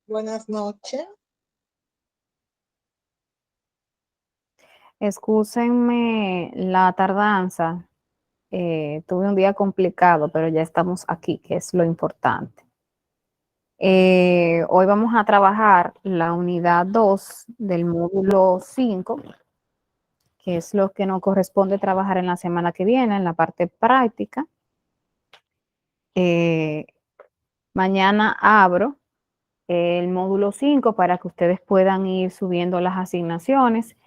Buenas noches. Excúsenme la tardanza. Tuve un día complicado, pero ya estamos aquí, que es lo importante. Hoy vamos a trabajar la unidad 2 del módulo 5, que es lo que nos corresponde trabajar en la semana que viene, en la parte práctica. Eh, Mañana abro el módulo 5 para que ustedes puedan ir subiendo las asignaciones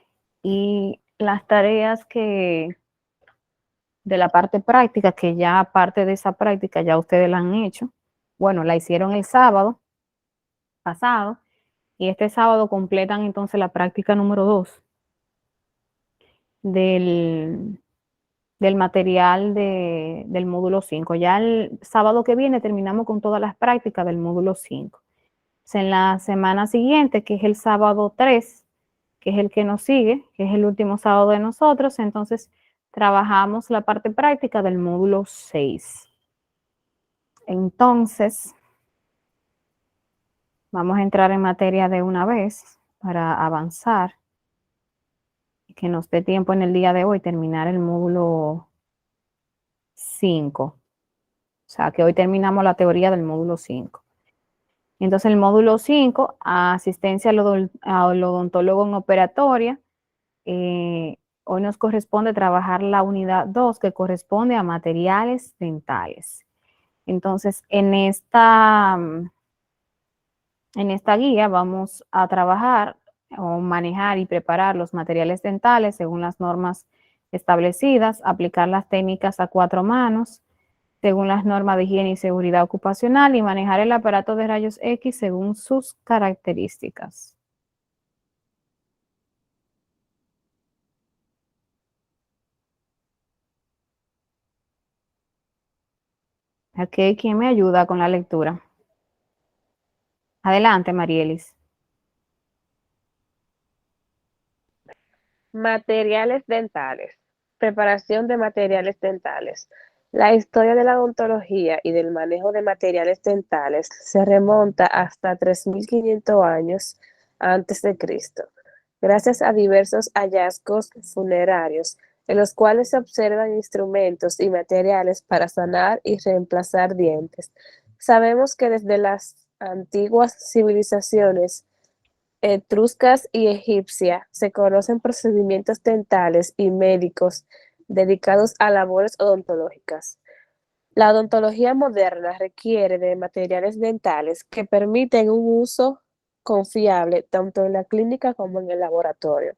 y las tareas de la parte práctica, que ya parte de esa práctica ya ustedes la han hecho. Bueno, la hicieron el sábado pasado y este sábado completan entonces la práctica número 2 del, del material del módulo 5. Ya el sábado que viene terminamos con todas las prácticas del módulo 5. En la semana siguiente, que es el sábado 3, que es el que nos sigue, que es el último sábado de nosotros, entonces trabajamos la parte práctica del módulo 6. Entonces, vamos a entrar en materia de una vez para avanzar y que nos dé tiempo en el día de hoy terminar el módulo 5. O sea, que hoy terminamos la teoría del módulo 5. Entonces, el módulo 5, asistencia al odontólogo en operatoria. Hoy nos corresponde trabajar la unidad 2, que corresponde a materiales dentales. Entonces, en esta guía vamos a trabajar o manejar y preparar los materiales dentales según las normas establecidas, aplicar las técnicas a 4 manos según las normas de higiene y seguridad ocupacional y manejar el aparato de rayos X según sus características. Aquí, ¿quién me ayuda con la lectura? Adelante, Marielis. Materiales dentales. Preparación de materiales dentales. La historia de la odontología y del manejo de materiales dentales se remonta hasta 3.500 años antes de Cristo, gracias a diversos hallazgos funerarios en los cuales se observan instrumentos y materiales para sanar y reemplazar dientes. Sabemos que desde las antiguas civilizaciones etruscas y egipcia se conocen procedimientos dentales y médicos dedicados a labores odontológicas. La odontología moderna requiere de materiales dentales que permiten un uso confiable tanto en la clínica como en el laboratorio.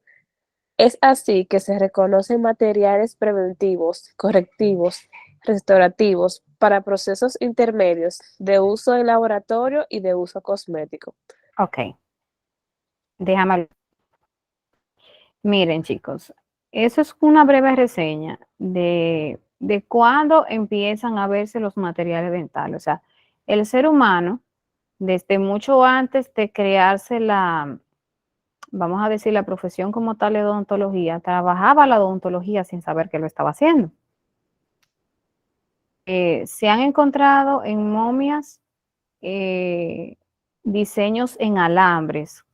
Es así que se reconocen materiales preventivos, correctivos, restaurativos para procesos intermedios de uso en laboratorio y de uso cosmético. Ok, déjame. Miren, chicos, eso es una breve reseña de cuándo empiezan a verse los materiales dentales. O sea, el ser humano, desde mucho antes de crearse vamos a decir, la profesión como tal de odontología, trabajaba la odontología sin saber que lo estaba haciendo. Se han encontrado en momias diseños en alambres,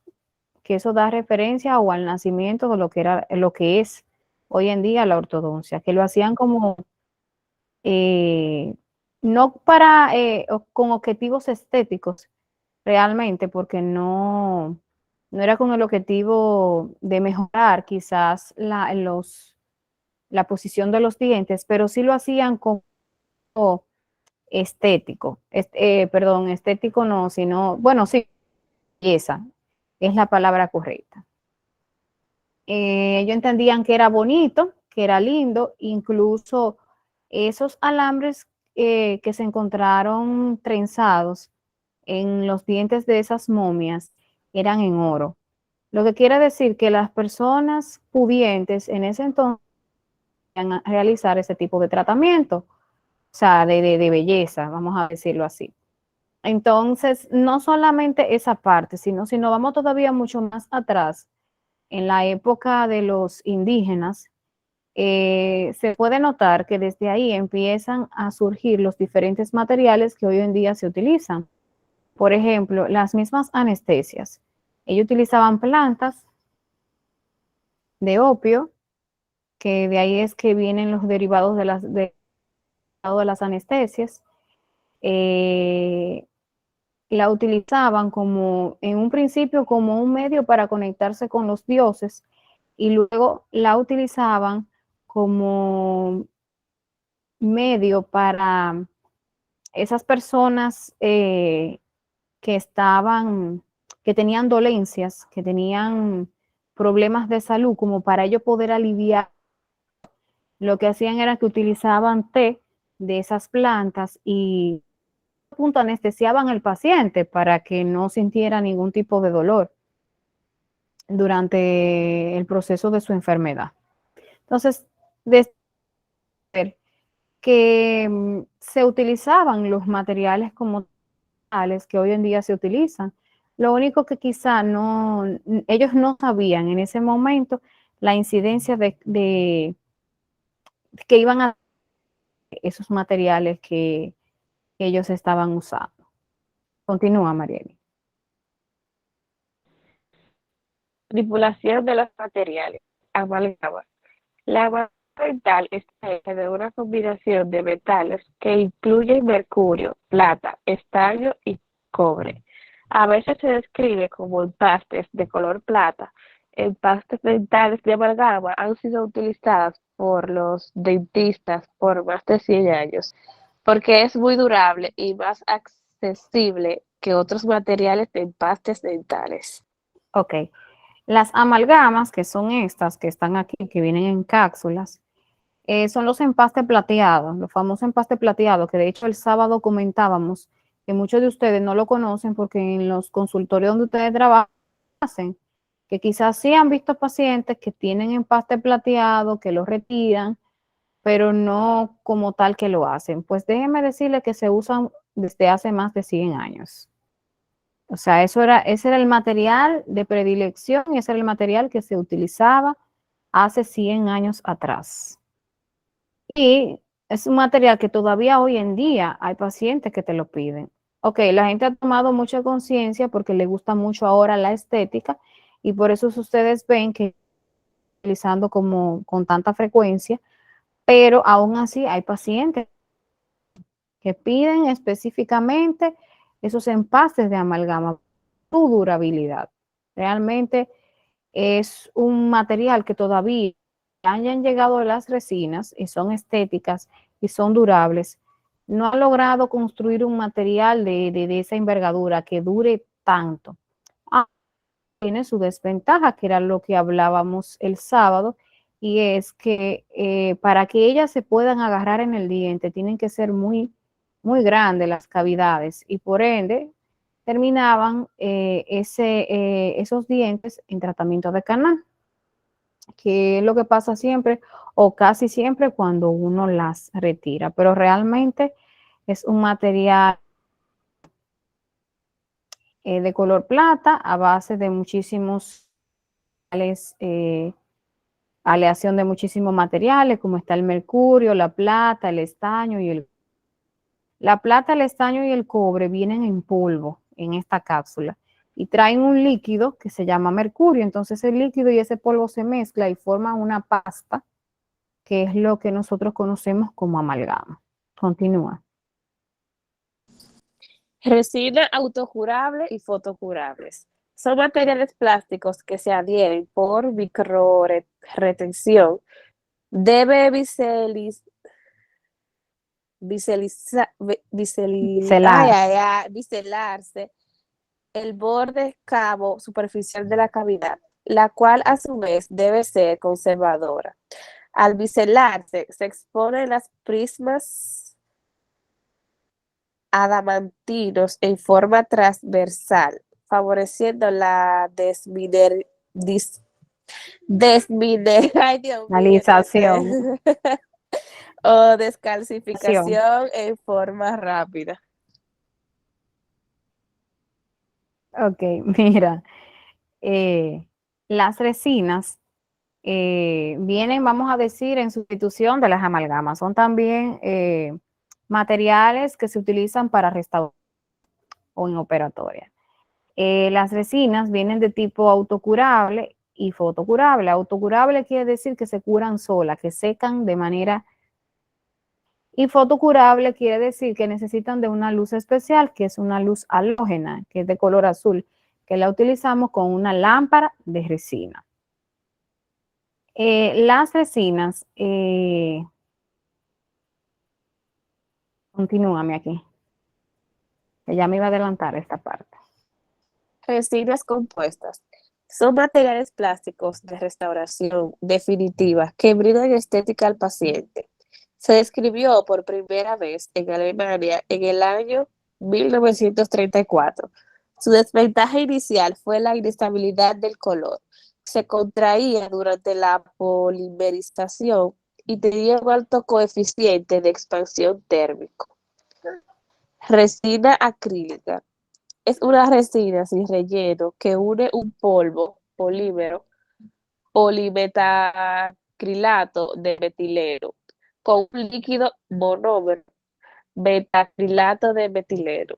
que eso da referencia o al nacimiento de lo que es hoy en día la ortodoncia, que lo hacían como eh, no para con objetivos estéticos realmente, porque no era con el objetivo de mejorar quizás la posición de los dientes, pero sí lo hacían como estético, perdón, estético no, sino, bueno, sí, esa es la palabra correcta. Ellos entendían que era bonito, que era lindo, incluso esos alambres que se encontraron trenzados en los dientes de esas momias eran en oro. Lo que quiere decir que las personas pudientes en ese entonces a realizar ese tipo de tratamiento, o sea, de belleza, vamos a decirlo así. Entonces, no solamente esa parte, sino si nos vamos todavía mucho más atrás, en la época de los indígenas, se puede notar que desde ahí empiezan a surgir los diferentes materiales que hoy en día se utilizan. Por ejemplo, las mismas anestesias. Ellos utilizaban plantas de opio, que de ahí es que vienen los derivados de las anestesias. La utilizaban como, en un principio, como un medio para conectarse con los dioses, y luego la utilizaban como medio para esas personas que estaban, que tenían dolencias, que tenían problemas de salud, como para ellos poder aliviar. Lo que hacían era que utilizaban té de esas plantas y punto anestesiaban al paciente para que no sintiera ningún tipo de dolor durante el proceso de su enfermedad. Entonces, de que se utilizaban los materiales como tales que hoy en día se utilizan. Lo único que quizá no, ellos no sabían en ese momento la incidencia de que iban a esos materiales que ellos estaban usando. Continúa, Marieli. Tripulación de los materiales. Amalgama. La amalgama dental está hecha de una combinación de metales que incluyen mercurio, plata, estaño y cobre. A veces se describe como empastes de color plata. Empastes dentales de amalgama han sido utilizadas por los dentistas por más de 100 años porque es muy durable y más accesible que otros materiales de empastes dentales. Ok. Las amalgamas, que son estas que están aquí, que vienen en cápsulas, son los empastes plateados, los famosos empastes plateados, que de hecho el sábado comentábamos que muchos de ustedes no lo conocen porque en los consultorios donde ustedes trabajan, que quizás sí han visto pacientes que tienen empaste plateado, que lo retiran, pero no como tal que lo hacen. Pues déjenme decirle que se usan desde hace más de 100 años. O sea, ese era el material de predilección y ese era el material que se utilizaba hace 100 años atrás. Y es un material que todavía hoy en día hay pacientes que te lo piden. Ok, la gente ha tomado mucha conciencia porque le gusta mucho ahora la estética y por eso ustedes ven que utilizando como con tanta frecuencia, pero aún así hay pacientes que piden específicamente esos empastes de amalgama, su durabilidad. Realmente es un material que todavía hayan llegado las resinas y son estéticas y son durables. No ha logrado construir un material de esa envergadura que dure tanto. Tiene su desventaja, que era lo que hablábamos el sábado, y es que para que ellas se puedan agarrar en el diente, tienen que ser muy grandes las cavidades y por ende terminaban esos dientes en tratamiento de canal, que es lo que pasa siempre o casi siempre cuando uno las retira, pero realmente es un material de color plata a base de muchísimos aleación de muchísimos materiales, como está el mercurio, la plata, el estaño y la plata, el estaño y el cobre vienen en polvo en esta cápsula y traen un líquido que se llama mercurio. Entonces el líquido y ese polvo se mezcla y forman una pasta, que es lo que nosotros conocemos como amalgama. Continúa. Resina autocurable y fotocurables. Son materiales plásticos que se adhieren por microretención. Debe Biselar. biselarse el borde cabo superficial de la cavidad, la cual a su vez debe ser conservadora. Al biselarse se exponen las prismas adamantinos en forma transversal, favoreciendo la ay, Dios mío, Finalización. o descalcificación en forma rápida. Ok, mira, las resinas vienen, vamos a decir, en sustitución de las amalgamas. Son también materiales que se utilizan para restaurar o en operatoria. Las resinas vienen de tipo autocurable y fotocurable. Autocurable quiere decir que se curan solas, que secan de manera... Y fotocurable quiere decir que necesitan de una luz especial, que es una luz halógena, que es de color azul, que la utilizamos con una lámpara de resina. Las resinas, continúame aquí, que ya me iba a adelantar esta parte. Resinas compuestas son materiales plásticos de restauración definitiva que brindan estética al paciente. Se describió por primera vez en Alemania en el año 1934. Su desventaja inicial fue la inestabilidad del color. Se contraía durante la polimerización y tenía un alto coeficiente de expansión térmico. Resina acrílica. Es una resina sin relleno que une un polímero, polimetacrilato de metileno, con un líquido monómero, metacrilato de metileno.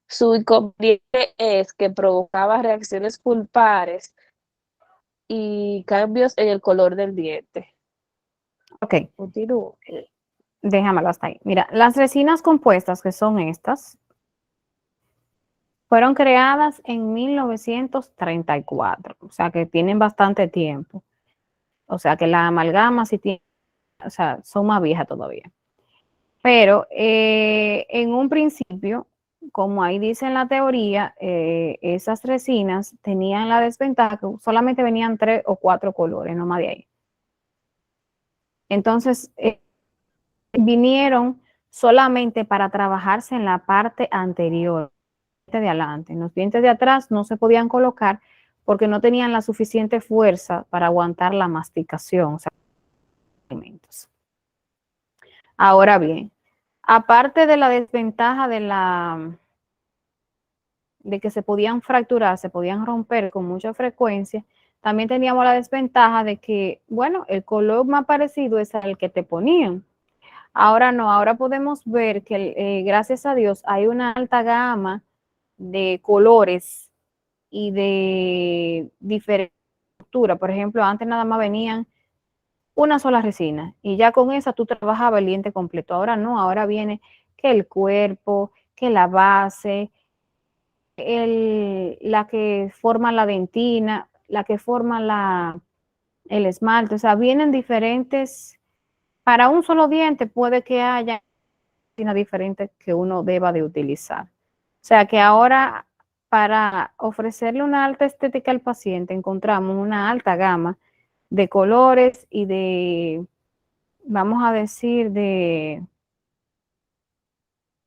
Su inconveniente es que provocaba reacciones pulpares y cambios en el color del diente. Ok. Continúo. Déjamelo hasta ahí. Mira, las resinas compuestas, que son estas, fueron creadas en 1934, o sea que tienen bastante tiempo. O sea que la amalgama sí tiene, o sea, son más viejas todavía. Pero en un principio, como ahí dice en la teoría, esas resinas tenían la desventaja que solamente venían 3 o 4 colores, no más de ahí. Entonces, vinieron solamente para trabajarse en la parte anterior de adelante. En los dientes de atrás no se podían colocar porque no tenían la suficiente fuerza para aguantar la masticación, o sea, alimentos. Ahora bien, aparte de la desventaja de que se podían fracturar, se podían romper con mucha frecuencia, también teníamos la desventaja de que, bueno, el color más parecido es al que te ponían. Ahora no, ahora podemos ver que gracias a Dios hay una alta gama de colores y de diferente estructura. Por ejemplo, antes nada más venían una sola resina y ya con esa tú trabajabas el diente completo. Ahora no, ahora viene que el cuerpo, que la base, la que forma la dentina, la que forma el esmalte. O sea, vienen diferentes. Para un solo diente puede que haya una diferente que uno deba de utilizar. O sea que ahora para ofrecerle una alta estética al paciente encontramos una alta gama de colores y de, vamos a decir, de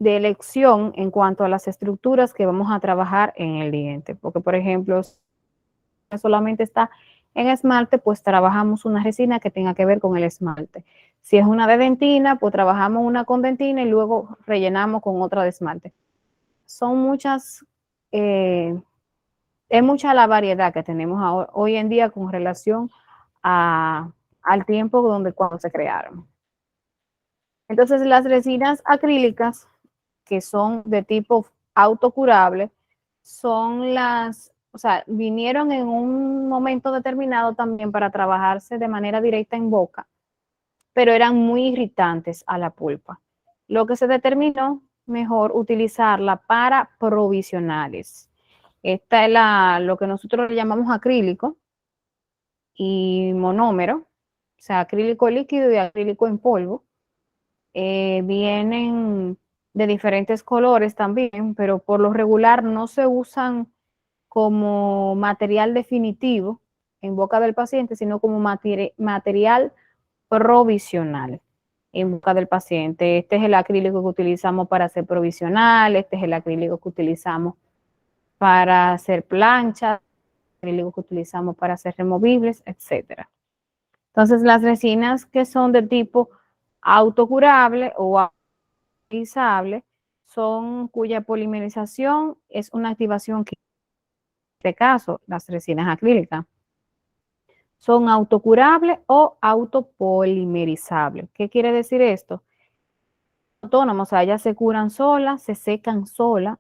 elección en cuanto a las estructuras que vamos a trabajar en el diente. Porque, por ejemplo, si solamente está en esmalte, pues trabajamos una resina que tenga que ver con el esmalte. Si es una de dentina, pues trabajamos una con dentina y luego rellenamos con otra de esmalte. Son muchas, es mucha la variedad que tenemos hoy en día con relación al tiempo cuando se crearon. Entonces, las resinas acrílicas, que son de tipo autocurable, son o sea, vinieron en un momento determinado también para trabajarse de manera directa en boca, pero eran muy irritantes a la pulpa. Lo que se determinó mejor utilizarla para provisionales. Esta es lo que nosotros le llamamos acrílico y monómero, o sea, acrílico líquido y acrílico en polvo. Vienen de diferentes colores también, pero por lo regular no se usan como material definitivo en boca del paciente, sino como material provisional en boca del paciente. Este es el acrílico que utilizamos para hacer provisional, este es el acrílico que utilizamos para hacer planchas, el acrílico que utilizamos para hacer removibles, etcétera. Entonces, las resinas que son de tipo autocurable o autorizable son cuya polimerización es una activación química. En este caso, las resinas acrílicas son autocurables o autopolimerizables. ¿Qué quiere decir esto? Autónomos, o sea, ellas se curan solas, se secan solas,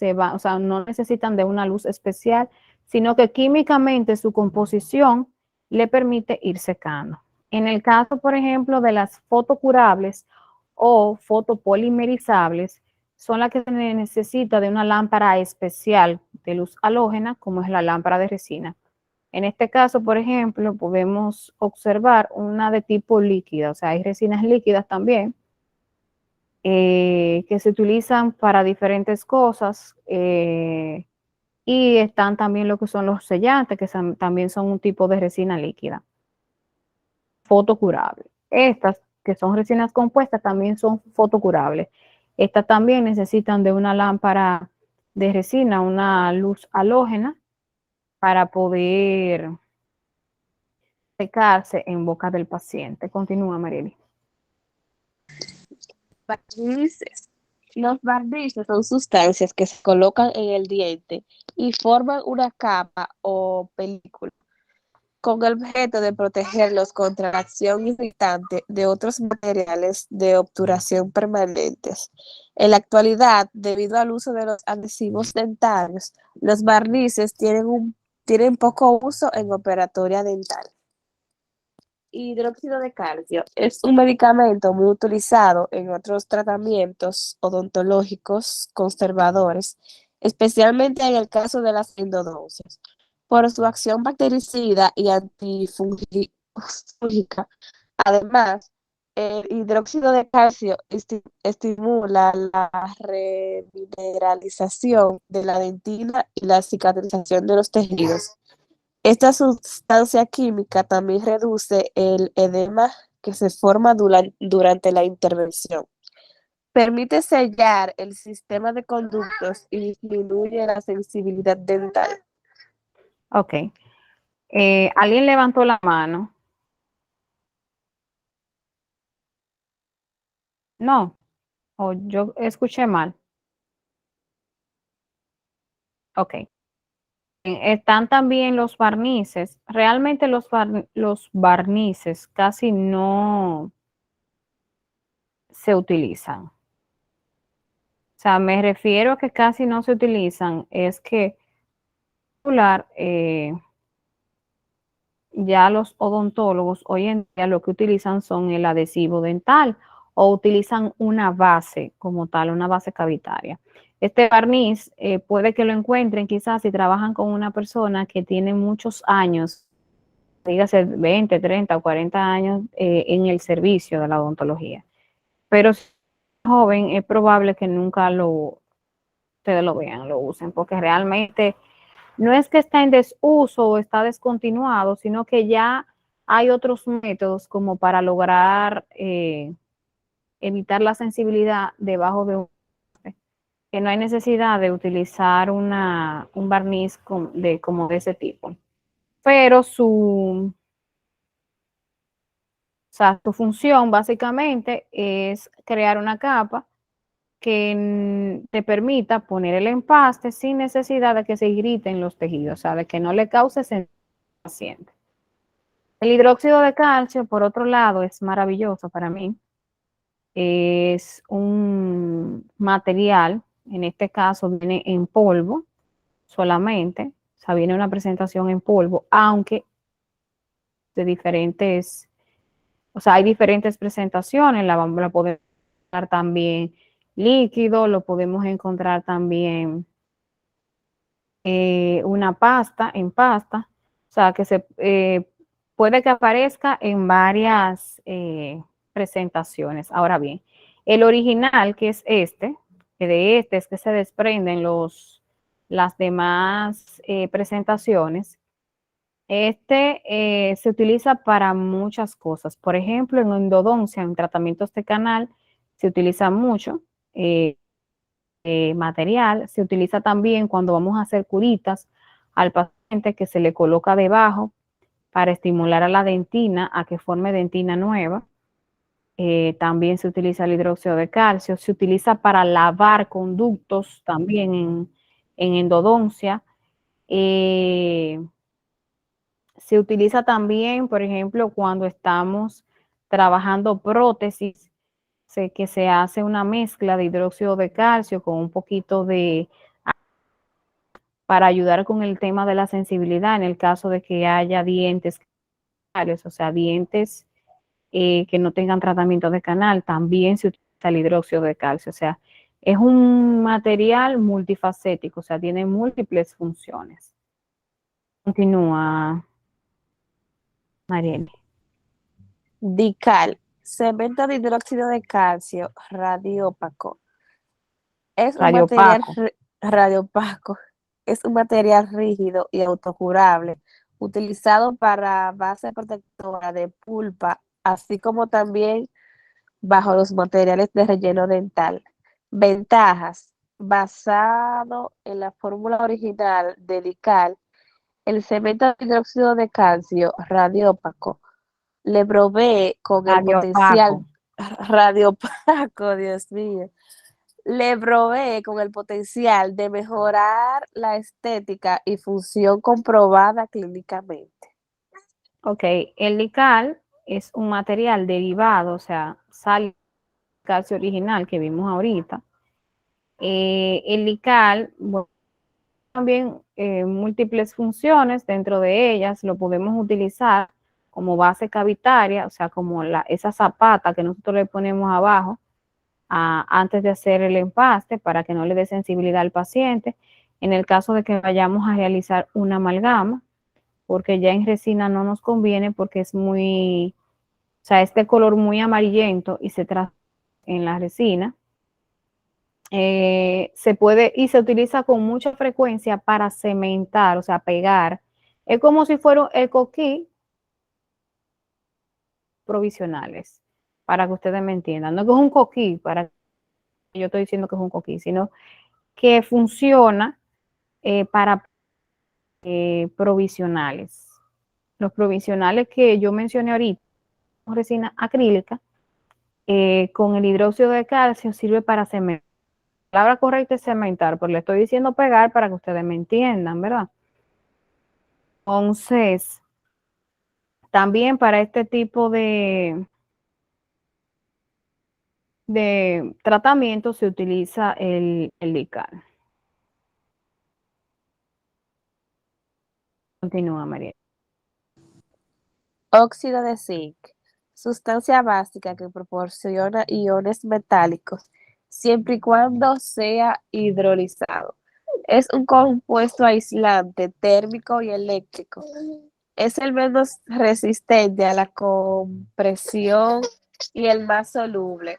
o sea, no necesitan de una luz especial, sino que químicamente su composición le permite ir secando. En el caso, por ejemplo, de las fotocurables o fotopolimerizables, son las que se necesita de una lámpara especial de luz halógena, como es la lámpara de resina. En este caso, por ejemplo, podemos observar una de tipo líquida, o sea, hay resinas líquidas también, que se utilizan para diferentes cosas, y están también lo que son los sellantes, que también son un tipo de resina líquida, fotocurable. Estas, que son resinas compuestas, también son fotocurables. Estas también necesitan de una lámpara de resina, una luz halógena, para poder secarse en boca del paciente. Continúa, Marily. Barnices. Los barnices son sustancias que se colocan en el diente y forman una capa o película con el objeto de protegerlos contra la acción irritante de otros materiales de obturación permanentes. En la actualidad, debido al uso de los adhesivos dentarios, los barnices tienen poco uso en operatoria dental. Hidróxido de calcio es un medicamento muy utilizado en otros tratamientos odontológicos conservadores, especialmente en el caso de las endodoncias. Por su acción bactericida y antifúngica. Además, el hidróxido de calcio estimula la remineralización de la dentina y la cicatrización de los tejidos. Esta sustancia química también reduce el edema que se forma durante la intervención. Permite sellar el sistema de conductos y disminuye la sensibilidad dental. Ok. ¿Alguien levantó la mano? No. O yo escuché mal. Ok. Están también los barnices. Realmente los barnices casi no se utilizan. O sea, me refiero a que casi no se utilizan. Es que ya los odontólogos hoy en día lo que utilizan son el adhesivo dental o utilizan una base como tal, una base cavitaria. Este barniz puede que lo encuentren quizás si trabajan con una persona que tiene muchos años, dígase 20, 30 o 40 años en el servicio de la odontología. Pero si es joven, es probable que nunca ustedes lo vean, lo usen, porque realmente no es que está en desuso o está descontinuado, sino que ya hay otros métodos como para lograr evitar la sensibilidad debajo de que no hay necesidad de utilizar un barniz como de ese tipo. Pero o sea, su función básicamente es crear una capa que te permita poner el empaste sin necesidad de que se irriten los tejidos, o sea, de que no le cause sensibilidad al paciente. El hidróxido de calcio, por otro lado, es maravilloso para mí. Es un material, en este caso viene en polvo solamente, o sea, viene una presentación en polvo, aunque de diferentes, o sea, hay diferentes presentaciones, la podemos encontrar también líquido, lo podemos encontrar también una pasta, en pasta, o sea, que puede que aparezca en varias presentaciones. Ahora bien, el original, que es que de este es que se desprenden las demás presentaciones. Se utiliza para muchas cosas. Por ejemplo, en endodoncia, en tratamientos de canal, se utiliza mucho. Material. Se utiliza también cuando vamos a hacer curitas al paciente, que se le coloca debajo para estimular a la dentina a que forme dentina nueva. También se utiliza el hidróxido de calcio. Se utiliza para lavar conductos también en endodoncia. Se utiliza también, por ejemplo, cuando estamos trabajando prótesis, que se hace una mezcla de hidróxido de calcio con un poquito de para ayudar con el tema de la sensibilidad en el caso de que haya dientes, o sea, dientes que no tengan tratamiento de canal, también se utiliza el hidróxido de calcio. O sea, es un material multifacético, o sea, tiene múltiples funciones. Continúa, Marieli. Dical, cemento de hidróxido de calcio radiópaco. Es un material Radiopaco. radiopaco. Es un material rígido y autocurable, utilizado para base protectora de pulpa, así como también bajo los materiales de relleno dental. Ventajas. Basado en la fórmula original de Dical, el cemento de hidróxido de calcio radiópaco le provee con el Radiopaco. potencial radiopaco, Dios mío, le provee con el potencial de mejorar la estética y función comprobada clínicamente. Ok, el lical es un material derivado, o sea, sal calcio original que vimos ahorita. El lical, bueno, también múltiples funciones, dentro de ellas lo podemos utilizar como base cavitaria, o sea, como esa zapata que nosotros le ponemos abajo antes de hacer el empaste para que no le dé sensibilidad al paciente. En el caso de que vayamos a realizar una amalgama, porque ya en resina no nos conviene porque es muy, o sea, es de color muy amarillento y se trata en la resina. Se puede y se utiliza con mucha frecuencia para cementar, o sea, pegar. Es como si fuera el coquí provisionales, para que ustedes me entiendan. No es que es un coquí, para que yo estoy diciendo que es un coquí, sino que funciona para provisionales. Los provisionales que yo mencioné ahorita, resina acrílica, con el hidróxido de calcio sirve para cementar. La palabra correcta es cementar, pero le estoy diciendo pegar para que ustedes me entiendan, ¿verdad? Entonces, también para este tipo de tratamiento se utiliza el Lical. Continúa, María. Óxido de zinc, sustancia básica que proporciona iones metálicos siempre y cuando sea hidrolizado. Es un compuesto aislante térmico y eléctrico. Es el menos resistente a la compresión y el más soluble.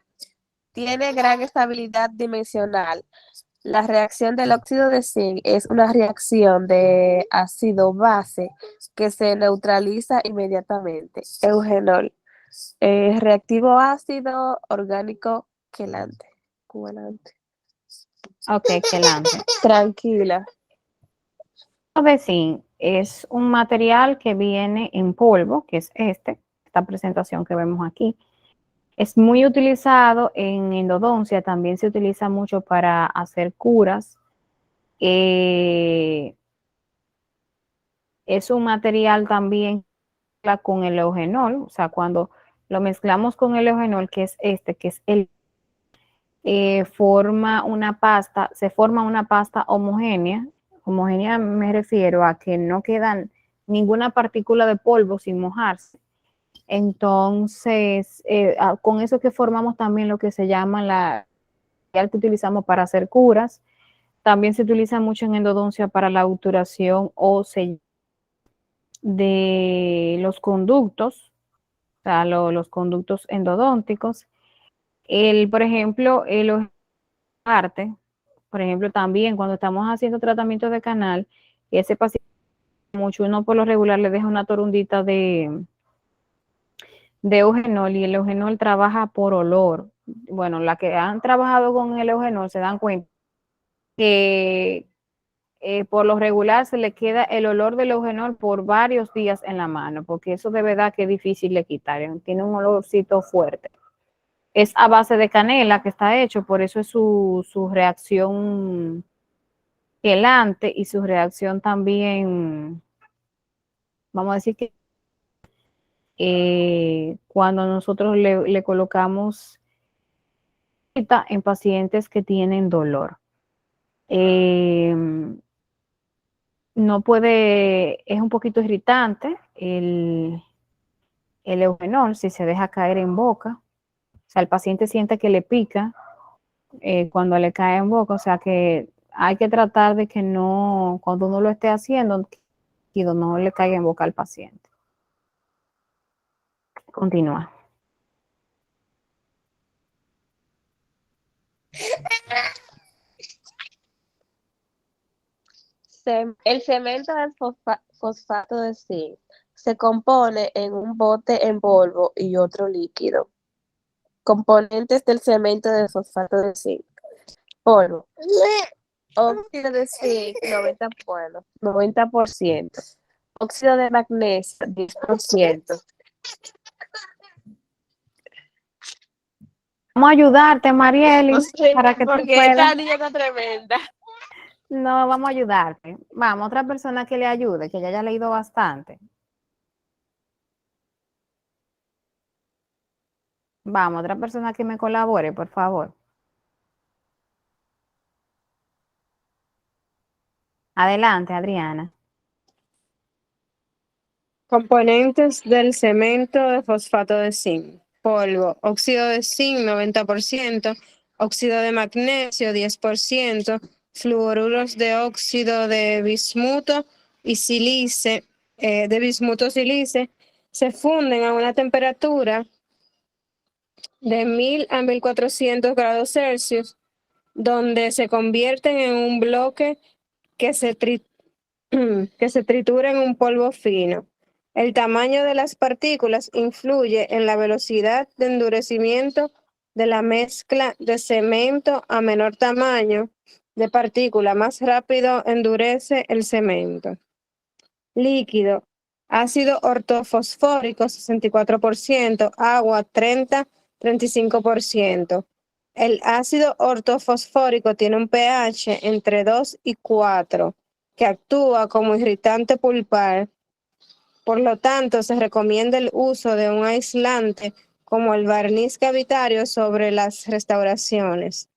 Tiene gran estabilidad dimensional. La reacción del óxido de zinc es una reacción de ácido-base que se neutraliza inmediatamente. Eugenol, reactivo ácido orgánico quelante. Quelante. Ok, excelente. Tranquila. De zinc es un material que viene en polvo, que es esta presentación que vemos aquí. Es muy utilizado en endodoncia, también se utiliza mucho para hacer curas. Es un material también con el eugenol, o sea, cuando lo mezclamos con el eugenol, que es que es forma una pasta, se forma una pasta homogénea. Homogénea me refiero a que no quedan ninguna partícula de polvo sin mojarse. Entonces, con eso que formamos también lo que se llama la que utilizamos para hacer curas. También se utiliza mucho en endodoncia para la obturación o sellado de los conductos, o sea, los conductos endodónticos. Por ejemplo, el parte, por ejemplo, también cuando estamos haciendo tratamiento de canal, ese paciente mucho, uno por lo regular le deja una torundita de eugenol y el eugenol trabaja por olor. Bueno, las que han trabajado con el eugenol se dan cuenta que por lo regular se le queda el olor del eugenol por varios días en la mano, porque eso de verdad que es difícil de quitar, tiene un olorcito fuerte. Es a base de canela que está hecho, por eso es su reacción quelante y su reacción también, vamos a decir que cuando nosotros le colocamos en pacientes que tienen dolor. no puede, es un poquito irritante el eugenol si se deja caer en boca. O sea, el paciente siente que le pica cuando le cae en boca, o sea que hay que tratar de que no, cuando uno lo esté haciendo, que no le caiga en boca al paciente. Continúa. El cemento de fosfato de zinc se compone en un bote en polvo y otro líquido. Componentes del cemento de fosfato de zinc. Polvo. Óxido de zinc, 90%. Óxido de magnesio, 10%. Vamos a ayudarte, Marieli, para que tú Porque puedas. esta niña está tremenda. No, vamos a ayudarte. Vamos, otra persona que le ayude, que ya haya leído bastante. Vamos, otra persona que me colabore, por favor. Adelante, Adriana. Componentes del cemento de fosfato de zinc. Polvo, óxido de zinc 90%, óxido de magnesio 10%, fluoruros de óxido de bismuto y sílice, de bismuto sílice, se funden a una temperatura de 1000 a 1400 grados Celsius, donde se convierten en un bloque que se que se tritura en un polvo fino. El tamaño de las partículas influye en la velocidad de endurecimiento de la mezcla de cemento. A menor tamaño de partícula, más rápido endurece el cemento. Líquido. Ácido ortofosfórico 64%, agua 35%. El ácido ortofosfórico tiene un pH entre 2 y 4, que actúa como irritante pulpar. Por lo tanto, se recomienda el uso de un aislante como el barniz cavitario sobre las restauraciones.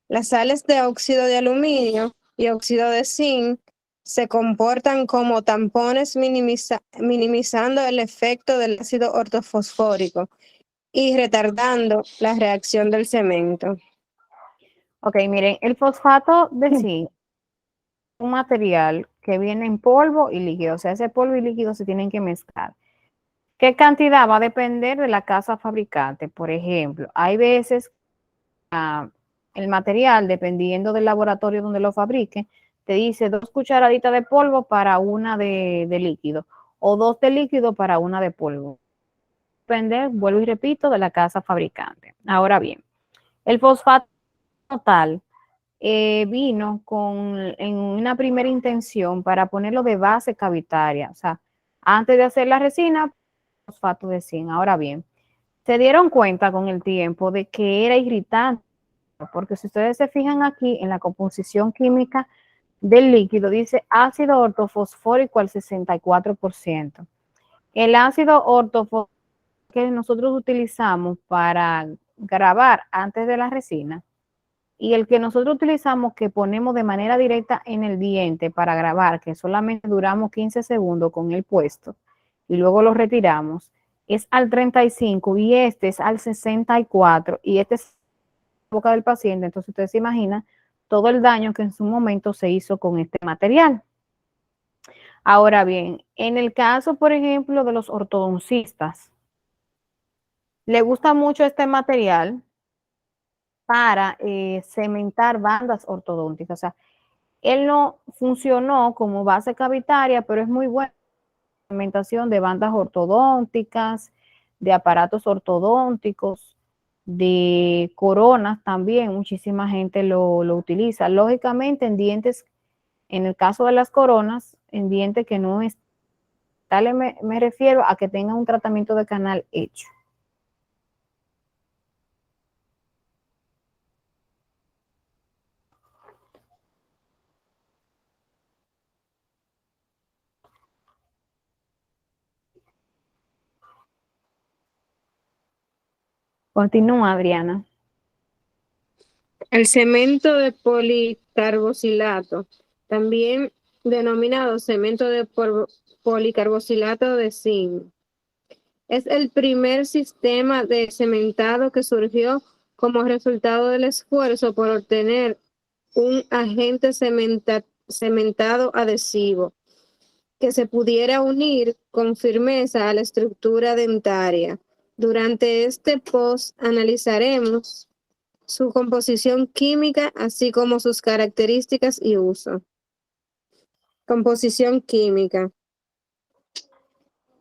Las sales de óxido de aluminio y óxido de zinc se comportan como tampones minimizando el efecto del ácido ortofosfórico y retardando la reacción del cemento. Ok, miren, el fosfato de zinc es un material que viene en polvo y líquido. O sea, ese polvo y líquido se tienen que mezclar. ¿Qué cantidad? Va a depender de la casa fabricante. Por ejemplo, hay veces el material, dependiendo del laboratorio donde lo fabrique, te dice 2 cucharaditas de polvo para una de líquido o 2 de líquido para una de polvo. Depende, vuelvo y repito, de la casa fabricante. Ahora bien, el fosfato tal vino en una primera intención para ponerlo de base cavitaria. O sea, antes de hacer la resina, fosfato de zinc. Ahora bien, se dieron cuenta con el tiempo de que era irritante, porque si ustedes se fijan aquí en la composición química del líquido, dice ácido ortofosfórico al 64%. El ácido ortofosfórico que nosotros utilizamos para grabar antes de la resina y el que nosotros utilizamos que ponemos de manera directa en el diente para grabar, que solamente duramos 15 segundos con el puesto y luego lo retiramos, es al 35 y este es al 64 y este es la boca del paciente. Entonces ustedes se imaginan todo el daño que en su momento se hizo con este material. Ahora bien, en el caso, por ejemplo, de los ortodoncistas, le gusta mucho este material para cementar bandas ortodónticas. O sea, él no funcionó como base cavitaria, pero es muy buena la cementación de bandas ortodónticas, de aparatos ortodónticos, de coronas también. Muchísima gente lo utiliza. Lógicamente en dientes, en el caso de las coronas, en dientes que no es tal, me refiero a que tengan un tratamiento de canal hecho. Continúa, Adriana. El cemento de policarboxilato también denominado cemento de policarboxilato de zinc. Es el primer sistema de cementado que surgió como resultado del esfuerzo por obtener un agente cementado adhesivo que se pudiera unir con firmeza a la estructura dentaria. Durante este post analizaremos su composición química, así como sus características y uso. Composición química.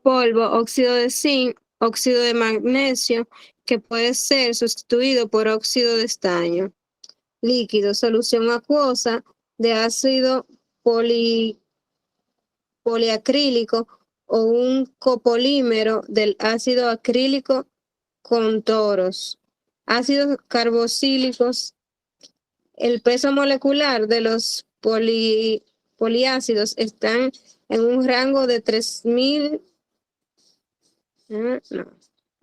Polvo, óxido de zinc, óxido de magnesio, que puede ser sustituido por óxido de estaño. Líquido, solución acuosa de ácido poliacrílico o un copolímero del ácido acrílico con toros. Ácidos carboxílicos. El peso molecular de los poliácidos están en un rango de 3.000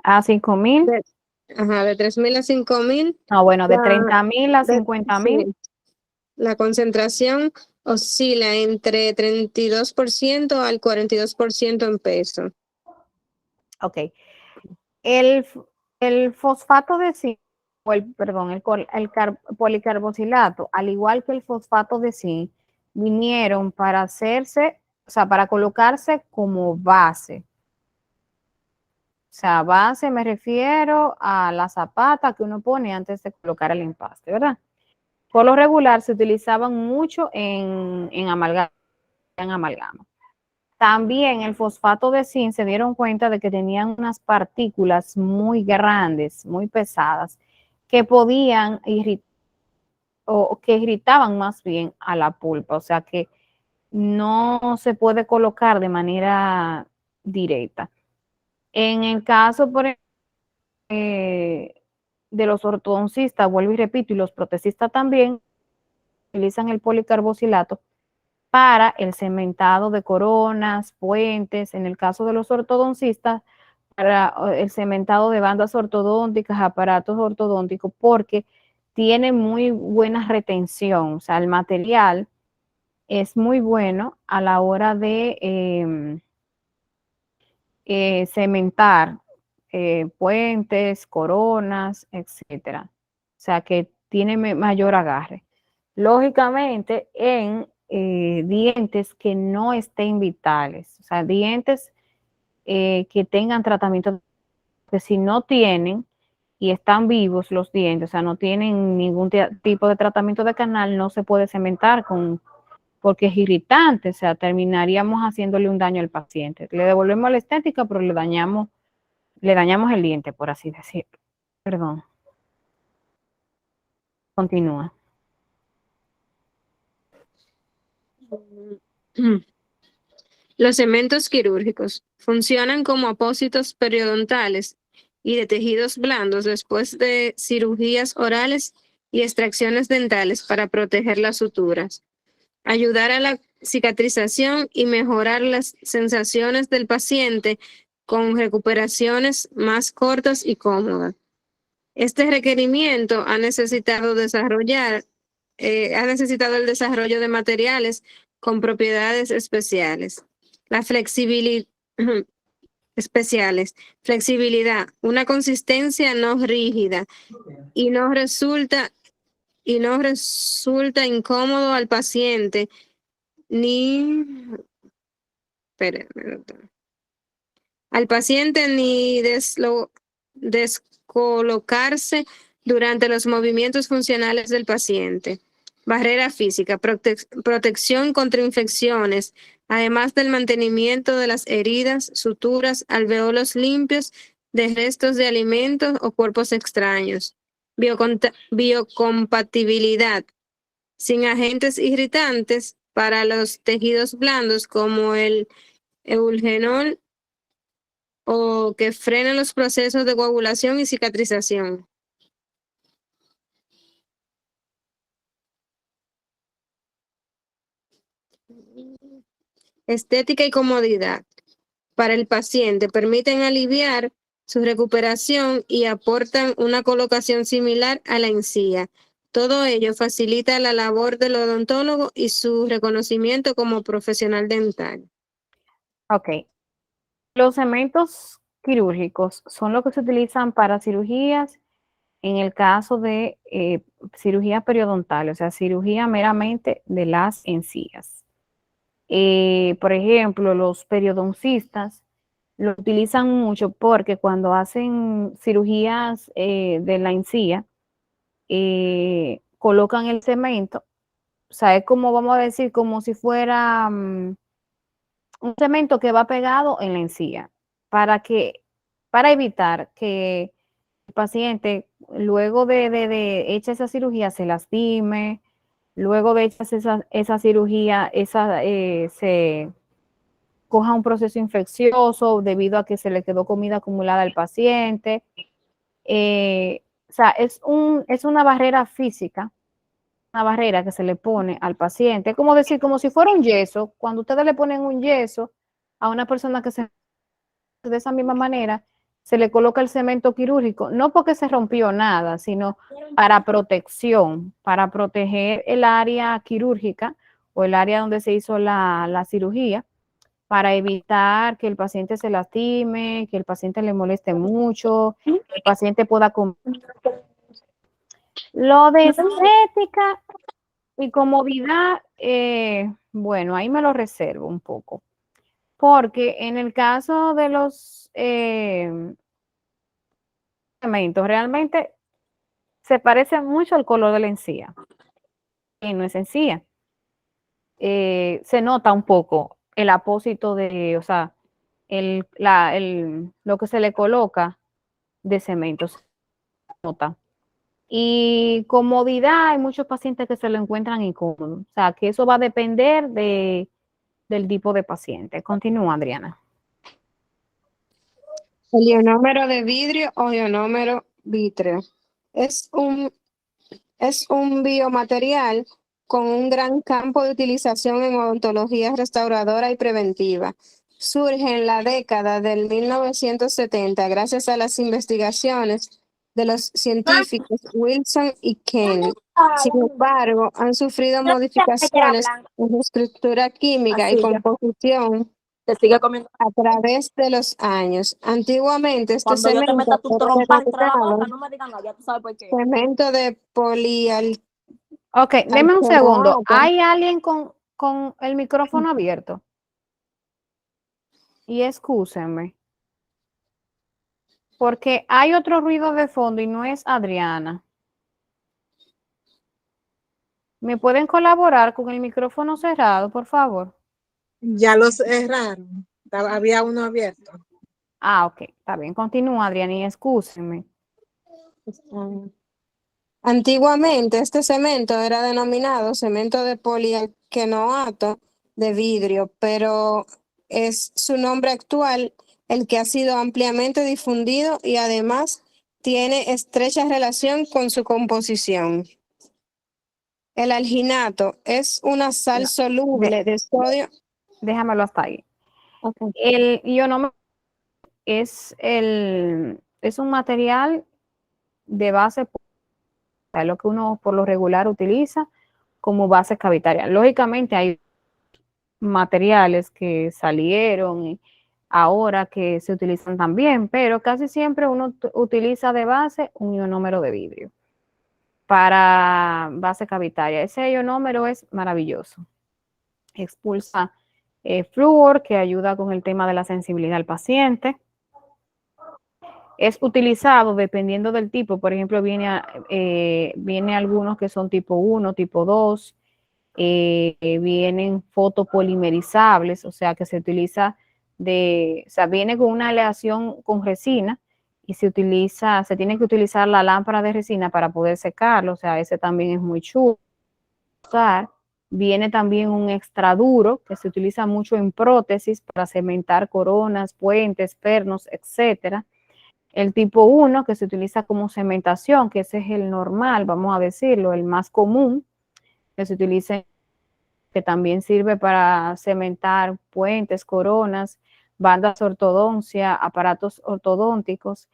a 5.000. de 3.000 a 5.000. Bueno, de La- 30.000 a 50.000. Sí. La concentración oscila entre 32% al 42% en peso. Ok. El fosfato de zinc, policarboxilato, al igual que el fosfato de zinc, vinieron para hacerse, o sea, para colocarse como base. O sea, base me refiero a la zapata que uno pone antes de colocar el empaste, ¿verdad? Por lo regular se utilizaban mucho en amalgama. También el fosfato de zinc se dieron cuenta de que tenían unas partículas muy grandes, muy pesadas, que podían irritar o que irritaban más bien a la pulpa, o sea que no se puede colocar de manera directa. En el caso, por ejemplo, de los ortodoncistas, vuelvo y repito, y los protesistas también utilizan el policarboxilato para el cementado de coronas, puentes, en el caso de los ortodoncistas, para el cementado de bandas ortodónticas, aparatos ortodónticos, porque tiene muy buena retención, o sea, el material es muy bueno a la hora de cementar puentes, coronas, etcétera. O sea, que tiene mayor agarre. Lógicamente, en dientes que no estén vitales, o sea, dientes que tengan tratamiento, que si no tienen y están vivos los dientes, o sea, no tienen ningún tipo de tratamiento de canal, no se puede cementar porque es irritante, o sea, terminaríamos haciéndole un daño al paciente. Le devolvemos la estética, pero le dañamos el diente, por así decirlo. Perdón. Continúa. Los cementos quirúrgicos funcionan como apósitos periodontales y de tejidos blandos después de cirugías orales y extracciones dentales para proteger las suturas, ayudar a la cicatrización y mejorar las sensaciones del paciente con recuperaciones más cortas y cómodas. Este requerimiento ha necesitado el desarrollo de materiales con propiedades especiales. La flexibilidad, una consistencia no rígida y no resulta incómodo al paciente ni descolocarse durante los movimientos funcionales del paciente. Barrera física, protección contra infecciones, además del mantenimiento de las heridas, suturas, alveolos limpios de restos de alimentos o cuerpos extraños. Biocompatibilidad, sin agentes irritantes para los tejidos blandos como el eugenol o que frenen los procesos de coagulación y cicatrización. Estética y comodidad. Para el paciente, permiten aliviar su recuperación y aportan una colocación similar a la encía. Todo ello facilita la labor del odontólogo y su reconocimiento como profesional dental. Ok. Los cementos quirúrgicos son los que se utilizan para cirugías en el caso de cirugía periodontal, o sea, cirugía meramente de las encías. Por ejemplo, los periodoncistas lo utilizan mucho porque cuando hacen cirugías de la encía, colocan el cemento, o sea, es como, vamos a decir, como si fuera un cemento que va pegado en la encía, para evitar que el paciente, luego de hecha esa cirugía, se lastime, luego de hecha esa cirugía, se coja un proceso infeccioso debido a que se le quedó comida acumulada al paciente. O sea, es una barrera física, una barrera que se le pone al paciente. Es como decir, como si fuera un yeso. Cuando ustedes le ponen un yeso a una persona que se de esa misma manera, se le coloca el cemento quirúrgico, no porque se rompió nada, sino para protección, para proteger el área quirúrgica o el área donde se hizo la cirugía, para evitar que el paciente se lastime, que el paciente le moleste mucho, que el paciente pueda comer. Lo de estética y comodidad, bueno, ahí me lo reservo un poco, porque en el caso de los cementos, realmente se parece mucho al color de la encía, y no es encía. Se nota un poco el apósito de, o sea, lo que se le coloca de cemento, se nota. Y comodidad, hay muchos pacientes que se lo encuentran incómodo. O sea, que eso va a depender del tipo de paciente. Continúa, Adriana. El ionómero de vidrio o ionómero vítreo es un biomaterial con un gran campo de utilización en odontología restauradora y preventiva. Surge en la década del 1970 gracias a las investigaciones de los científicos Wilson y Kenny. Sin embargo, han sufrido modificaciones en su estructura química y composición Te sigue comiendo. a través de los años. Antiguamente este Cuando yo te cemento meta tu era trompa entre la denominado boca, no me digan nada, ya tú sabes por qué. cemento de Ok, deme un segundo. polialcanoato. ¿Hay alguien con el micrófono abierto? Y excúsenme, porque hay otro ruido de fondo y no es Adriana. ¿Me pueden colaborar con el micrófono cerrado, por favor? Ya lo cerraron. Había uno abierto. Ah, ok, está bien. Continúa, Adriana, y excúsenme. Antiguamente este cemento era denominado cemento de polialcanoato de vidrio, pero es su nombre actual el que ha sido ampliamente difundido y además tiene estrecha relación con su composición. El alginato es una sal No, soluble de sodio. Déjamelo hasta ahí. Okay. El ionómero es un material de base, lo que uno por lo regular utiliza como base cavitaria. Lógicamente hay materiales que salieron ahora que se utilizan también, pero casi siempre uno utiliza de base un ionómero de vidrio para base cavitaria. Ese ionómero es maravilloso. Expulsa flúor, que ayuda con el tema de la sensibilidad al paciente. Es utilizado dependiendo del tipo, por ejemplo, viene algunos que son tipo 1, tipo 2, vienen fotopolimerizables, o sea que se utiliza o sea, viene con una aleación con resina y se tiene que utilizar la lámpara de resina para poder secarlo, o sea, ese también es muy chulo. Viene también un extra duro que se utiliza mucho en prótesis para cementar coronas, puentes, pernos, etcétera. El tipo 1 que se utiliza como cementación, que ese es el normal, vamos a decirlo, el más común, que se utiliza, que también sirve para cementar puentes, coronas, bandas de ortodoncia, aparatos ortodónticos.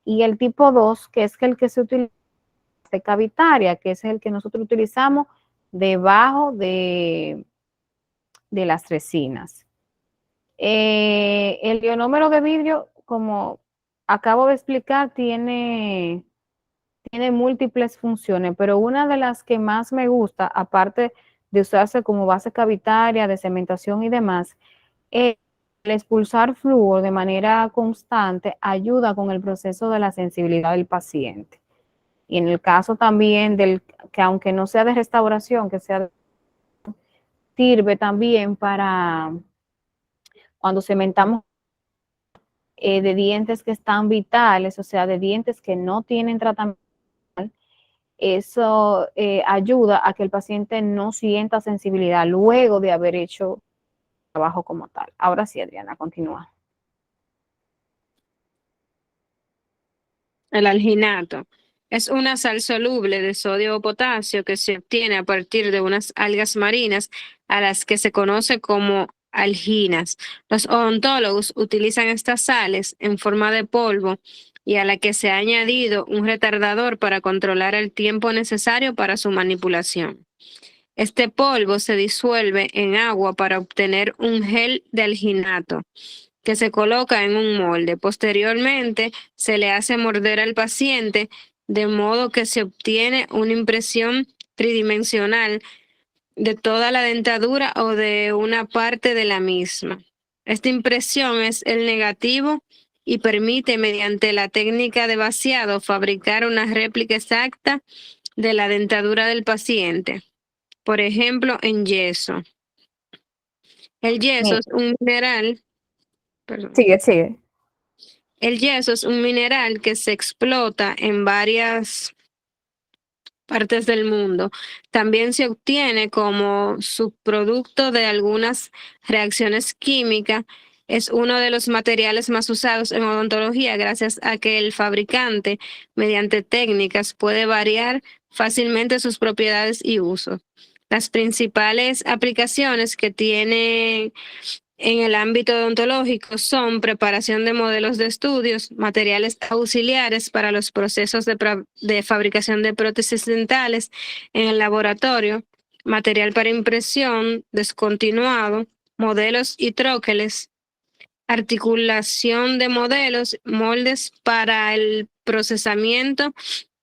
Y el tipo 2, que es el que se utiliza parte cavitaria, que es el que nosotros utilizamos debajo de las resinas. El ionómero de vidrio, como acabo de explicar, tiene múltiples funciones, pero una de las que más me gusta, aparte de usarse como base cavitaria, de cementación y demás, es el expulsar flúor de manera constante ayuda con el proceso de la sensibilidad del paciente. Y en el caso también que aunque no sea de restauración, sirve también para cuando cementamos de dientes que están vitales, o sea, de dientes que no tienen tratamiento, eso ayuda a que el paciente no sienta sensibilidad luego de haber hecho trabajo como tal. Ahora sí, Adriana, continúa. El alginato es una sal soluble de sodio o potasio que se obtiene a partir de unas algas marinas a las que se conoce como alginas. Los odontólogos utilizan estas sales en forma de polvo y a la que se ha añadido un retardador para controlar el tiempo necesario para su manipulación. Este polvo se disuelve en agua para obtener un gel de alginato que se coloca en un molde. Posteriormente, se le hace morder al paciente de modo que se obtiene una impresión tridimensional de toda la dentadura o de una parte de la misma. Esta impresión es el negativo y permite, mediante la técnica de vaciado, fabricar una réplica exacta de la dentadura del paciente. Por ejemplo, en yeso. El yeso es un mineral. Perdón. Sigue. El yeso es un mineral que se explota en varias partes del mundo. También se obtiene como subproducto de algunas reacciones químicas. Es uno de los materiales más usados en odontología gracias a que el fabricante, mediante técnicas, puede variar fácilmente sus propiedades y usos. Las principales aplicaciones que tiene en el ámbito odontológico son preparación de modelos de estudios, materiales auxiliares para los procesos de fabricación de prótesis dentales en el laboratorio, material para impresión descontinuado, modelos y tróqueles, articulación de modelos, moldes para el procesamiento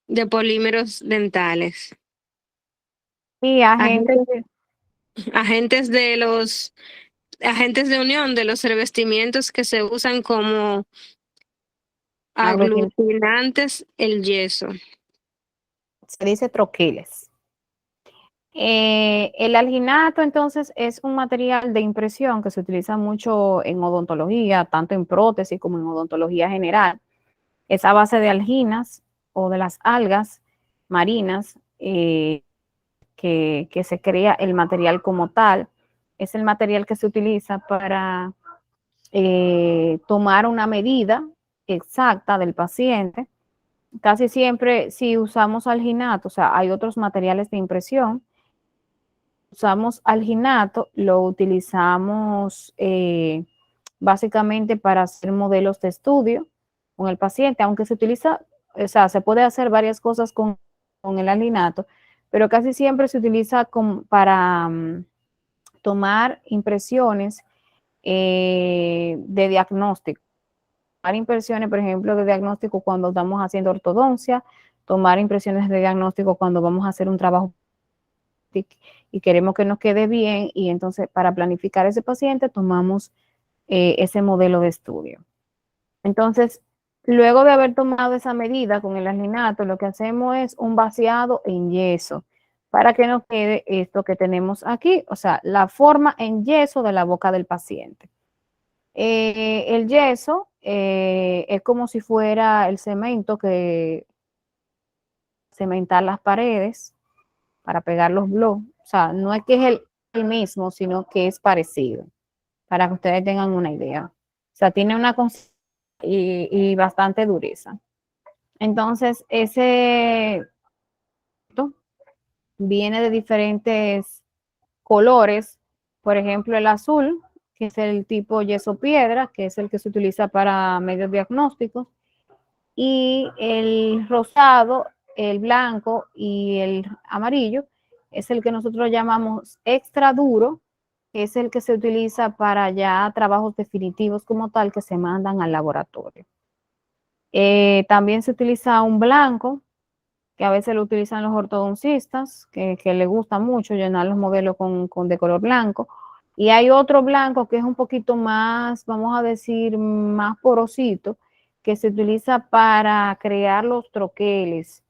de polímeros dentales. Y Agentes de unión de los revestimientos que se usan como aglutinantes, el yeso. Se dice troquiles. El alginato, entonces, es un material de impresión que se utiliza mucho en odontología, tanto en prótesis como en odontología general. Es a base de alginas o de las algas marinas que se crea el material como tal. Es el material que se utiliza para tomar una medida exacta del paciente. Casi siempre si usamos alginato, o sea, hay otros materiales de impresión, usamos alginato, lo utilizamos básicamente para hacer modelos de estudio con el paciente, aunque se utiliza, o sea, se puede hacer varias cosas con el alginato, pero casi siempre se utiliza para tomar impresiones de diagnóstico. Tomar impresiones, por ejemplo, de diagnóstico cuando estamos haciendo ortodoncia, tomar impresiones de diagnóstico cuando vamos a hacer un trabajo y queremos que nos quede bien, y entonces para planificar ese paciente tomamos ese modelo de estudio. Entonces, luego de haber tomado esa medida con el alginato, lo que hacemos es un vaciado en yeso para que nos quede esto que tenemos aquí, o sea, la forma en yeso de la boca del paciente. El yeso es como si fuera el cemento que cementar las paredes para pegar los blogs. O sea, no es que es el mismo, sino que es parecido, para que ustedes tengan una idea. O sea, tiene una consistencia y bastante dureza. Entonces, ese viene de diferentes colores. Por ejemplo, el azul, que es el tipo yeso piedra, que es el que se utiliza para medios diagnósticos, y el rosado el blanco y el amarillo, es el que nosotros llamamos extra duro, que es el que se utiliza para ya trabajos definitivos como tal que se mandan al laboratorio. También se utiliza un blanco, que a veces lo utilizan los ortodoncistas, que les gusta mucho llenar los modelos de color blanco. Y hay otro blanco que es un poquito más, vamos a decir, más porosito, que se utiliza para crear los troqueles.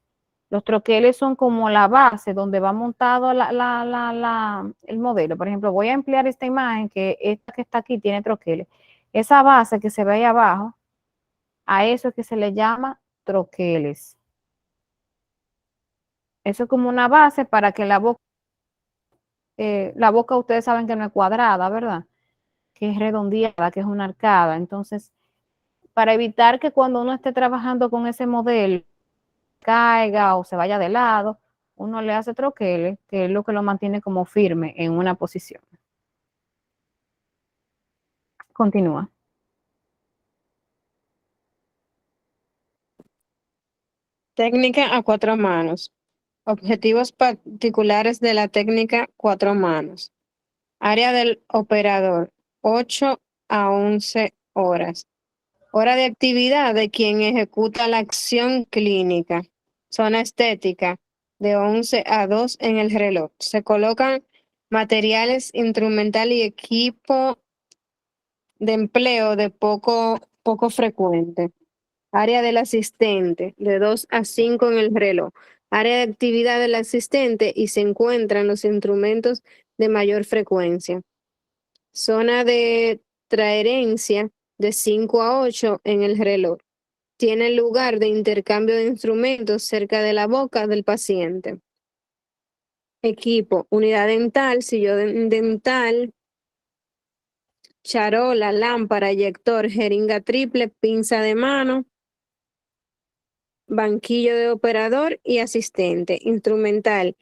Los troqueles son como la base donde va montado el modelo. Por ejemplo, voy a emplear esta imagen, que esta que está aquí tiene troqueles. Esa base que se ve ahí abajo, a eso es que se le llama troqueles. Eso es como una base para que la boca ustedes saben que no es cuadrada, ¿verdad? Que es redondeada, que es una arcada. Entonces, para evitar que cuando uno esté trabajando con ese modelo caiga o se vaya de lado, uno le hace troqueles, que es lo que lo mantiene como firme en una posición. Continúa. Técnica a 4 manos. Objetivos particulares de la técnica 4 manos. Área del operador, 8 a 11 horas. Hora de actividad de quien ejecuta la acción clínica. Zona estética, de 11 a 2 en el reloj. Se colocan materiales, instrumental y equipo de empleo de poco frecuente. Área del asistente, de 2 a 5 en el reloj. Área de actividad del asistente y se encuentran los instrumentos de mayor frecuencia. Zona de transferencia, de 5 a 8 en el reloj. Tiene lugar de intercambio de instrumentos cerca de la boca del paciente. Equipo, unidad dental, sillón dental, charola, lámpara, eyector, jeringa triple, pinza de mano, banquillo de operador y asistente. Instrumental,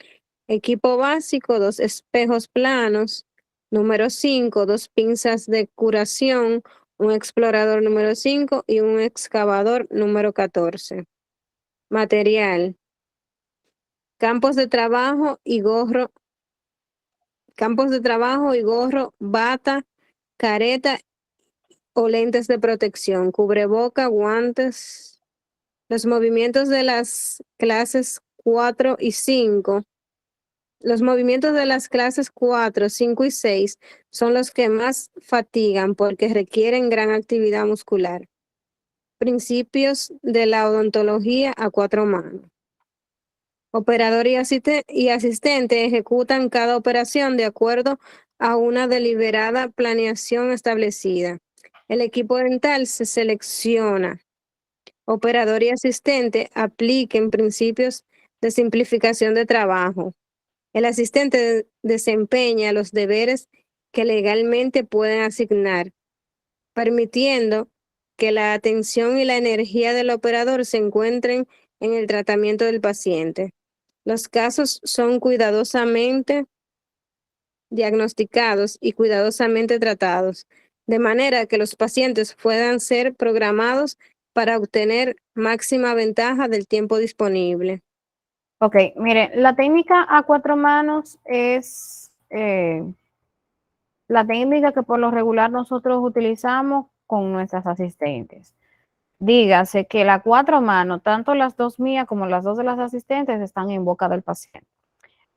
equipo básico, 2 espejos planos. Número 5, 2 pinzas de curación, un explorador número 5 y un excavador número 14. Material, campos de trabajo y gorro, bata, careta o lentes de protección, cubreboca, guantes. Los movimientos de las clases 4 y 5. Los movimientos de las clases 4, 5 y 6 son los que más fatigan porque requieren gran actividad muscular. Principios de la odontología a 4 manos. Operador y asistente ejecutan cada operación de acuerdo a una deliberada planeación establecida. El equipo dental se selecciona. Operador y asistente apliquen principios de simplificación de trabajo. El asistente desempeña los deberes que legalmente pueden asignar, permitiendo que la atención y la energía del operador se encuentren en el tratamiento del paciente. Los casos son cuidadosamente diagnosticados y cuidadosamente tratados, de manera que los pacientes puedan ser programados para obtener máxima ventaja del tiempo disponible. Ok, mire, la técnica a 4 manos es la técnica que por lo regular nosotros utilizamos con nuestras asistentes. Dígase que las 4 manos, tanto las 2 mías como las 2 de las asistentes, están en boca del paciente.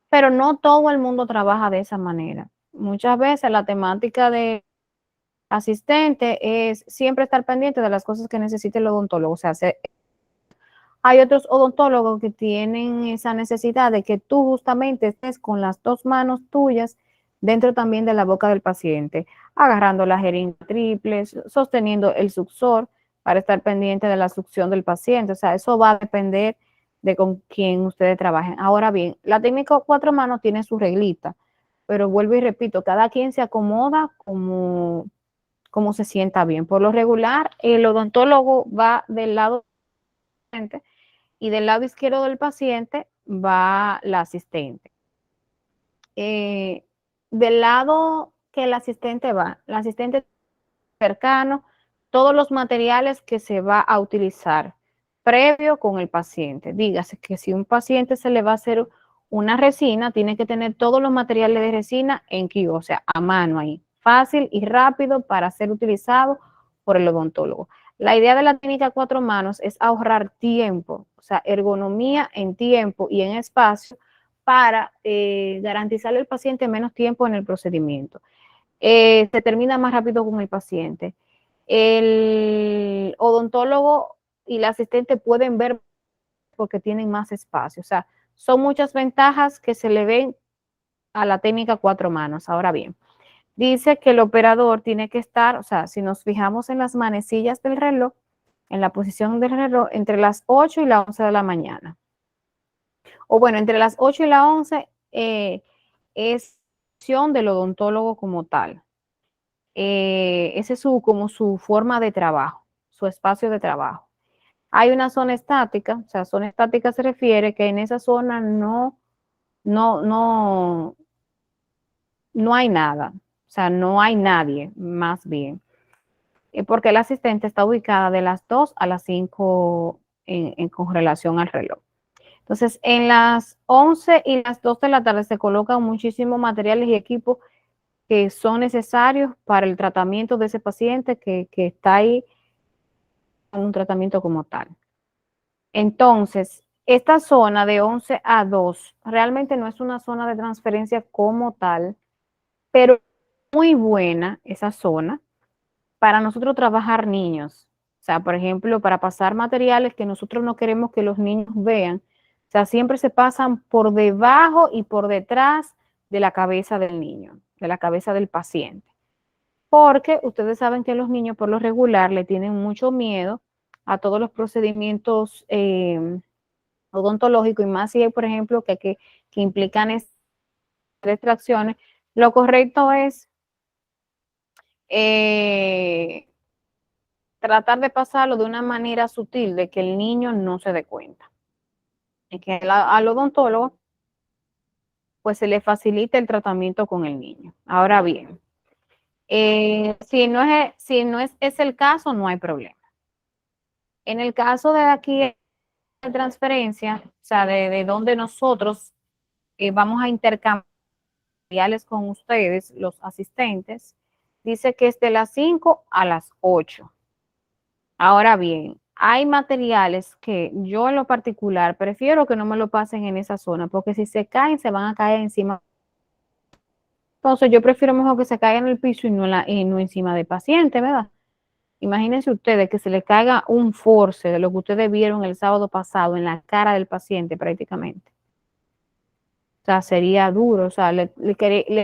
Pero no todo el mundo trabaja de esa manera. Muchas veces la temática de asistente es siempre estar pendiente de las cosas que necesite el odontólogo. O sea, hay otros odontólogos que tienen esa necesidad de que tú justamente estés con las 2 manos tuyas dentro también de la boca del paciente, agarrando la jeringa triple, sosteniendo el succión para estar pendiente de la succión del paciente. O sea, eso va a depender de con quién ustedes trabajen. Ahora bien, la técnica 4 manos tiene su reglita, pero vuelvo y repito, cada quien se acomoda como se sienta bien. Por lo regular, el odontólogo va del lado del paciente y del lado izquierdo del paciente va la asistente. Del lado que el asistente va, la asistente cercano, todos los materiales que se va a utilizar, previo con el paciente. Dígase que si un paciente se le va a hacer una resina, tiene que tener todos los materiales de resina en Q, o sea, a mano ahí, fácil y rápido para ser utilizado por el odontólogo. La idea de la técnica 4 manos es ahorrar tiempo, o sea, ergonomía en tiempo y en espacio para garantizarle al paciente menos tiempo en el procedimiento. Se termina más rápido con el paciente. El odontólogo y el asistente pueden ver porque tienen más espacio. O sea, son muchas ventajas que se le ven a la técnica 4 manos. Ahora bien, dice que el operador tiene que estar, o sea, si nos fijamos en las manecillas del reloj, en la posición del reloj, entre las 8 y las 11 de la mañana. O bueno, entre las 8 y las 11 es opción del odontólogo como tal. Ese es como su forma de trabajo, su espacio de trabajo. Hay una zona estática, o sea, zona estática se refiere que en esa zona no hay nada, o sea, no hay nadie, más bien, porque el asistente está ubicada de las 2 a las 5 con relación al reloj. Entonces, en las 11 y las 2 de la tarde se colocan muchísimos materiales y equipos que son necesarios para el tratamiento de ese paciente que está ahí en un tratamiento como tal. Entonces, esta zona de 11 a 2 realmente no es una zona de transferencia como tal, pero muy buena esa zona para nosotros trabajar niños. O sea, por ejemplo, para pasar materiales que nosotros no queremos que los niños vean. O sea, siempre se pasan por debajo y por detrás de la cabeza del niño, de la cabeza del paciente. Porque ustedes saben que los niños por lo regular le tienen mucho miedo a todos los procedimientos odontológicos y más si hay, por ejemplo, que implican extracciones. Lo correcto es tratar de pasarlo de una manera sutil, de que el niño no se dé cuenta. Y que al odontólogo pues se le facilite el tratamiento con el niño. Ahora bien, si no es el caso, no hay problema. En el caso de aquí de transferencia, o sea, de donde nosotros vamos a intercambiar con ustedes, los asistentes, dice que es de las 5 a las 8. Ahora bien, hay materiales que yo en lo particular prefiero que no me lo pasen en esa zona, porque si se caen, se van a caer encima. Entonces yo prefiero mejor que se caigan en el piso y no encima del paciente, ¿verdad? Imagínense ustedes que se le caiga un force de lo que ustedes vieron el sábado pasado en la cara del paciente prácticamente. O sea, sería duro. O sea, le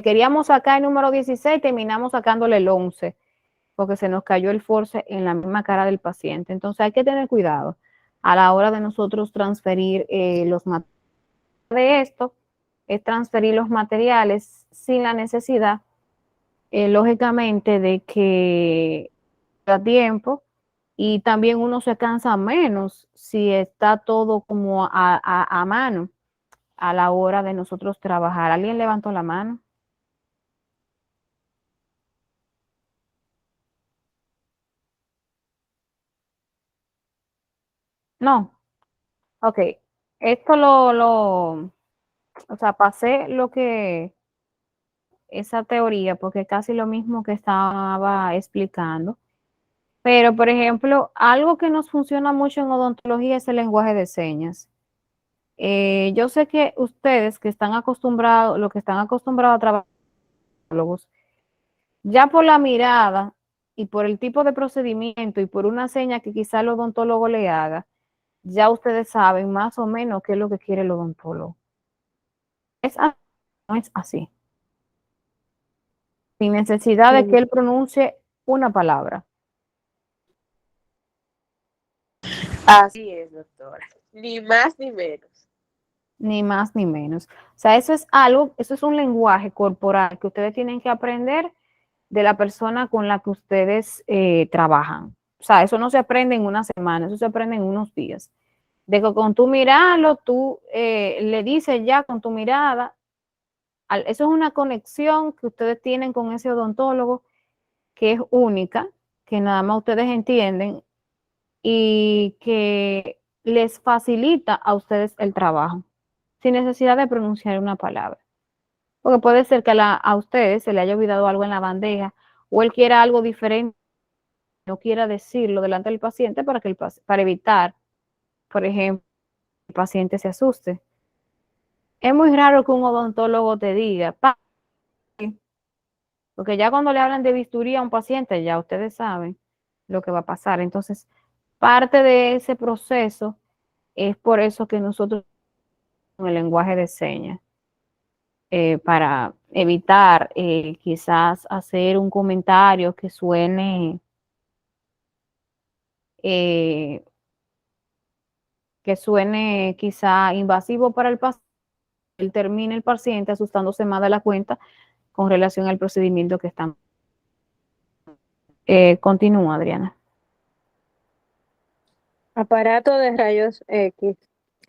queríamos sacar el número 16, terminamos sacándole el 11, porque se nos cayó el force en la misma cara del paciente. Entonces hay que tener cuidado a la hora de nosotros transferir los materiales. De esto es transferir los materiales sin la necesidad, lógicamente, de que da tiempo y también uno se cansa menos si está todo como a mano a la hora de nosotros trabajar. ¿Alguien levantó la mano? No. Ok. Esto o sea, pasé esa teoría porque es casi lo mismo que estaba explicando. Pero, por ejemplo, algo que nos funciona mucho en odontología es el lenguaje de señas. Yo sé que ustedes que están acostumbrados, los que están acostumbrados a trabajar, ya por la mirada y por el tipo de procedimiento y por una seña que quizá el odontólogo le haga, ya ustedes saben más o menos qué es lo que quiere el odontólogo. No es así. Sin necesidad de que él pronuncie una palabra. Así es, doctora. Ni más ni menos. Ni más ni menos. O sea, eso es un lenguaje corporal que ustedes tienen que aprender de la persona con la que ustedes trabajan. O sea, eso no se aprende en una semana, eso se aprende en unos días. De que con tu mirarlo, tú le dices ya con tu mirada, eso es una conexión que ustedes tienen con ese odontólogo que es única, que nada más ustedes entienden y que les facilita a ustedes el trabajo, sin necesidad de pronunciar una palabra. Porque puede ser que a ustedes se le haya olvidado algo en la bandeja o él quiera algo diferente, no quiera decirlo delante del paciente para evitar, por ejemplo, que el paciente se asuste. Es muy raro que un odontólogo te diga, porque ya cuando le hablan de bisturí a un paciente, ya ustedes saben lo que va a pasar. Entonces, parte de ese proceso es por eso que nosotros con el lenguaje de señas, para evitar quizás hacer un comentario eh, que suene quizá invasivo para el paciente, él termine el paciente asustándose más de la cuenta con relación al procedimiento que están. Continúa, Adriana. Aparato de rayos X.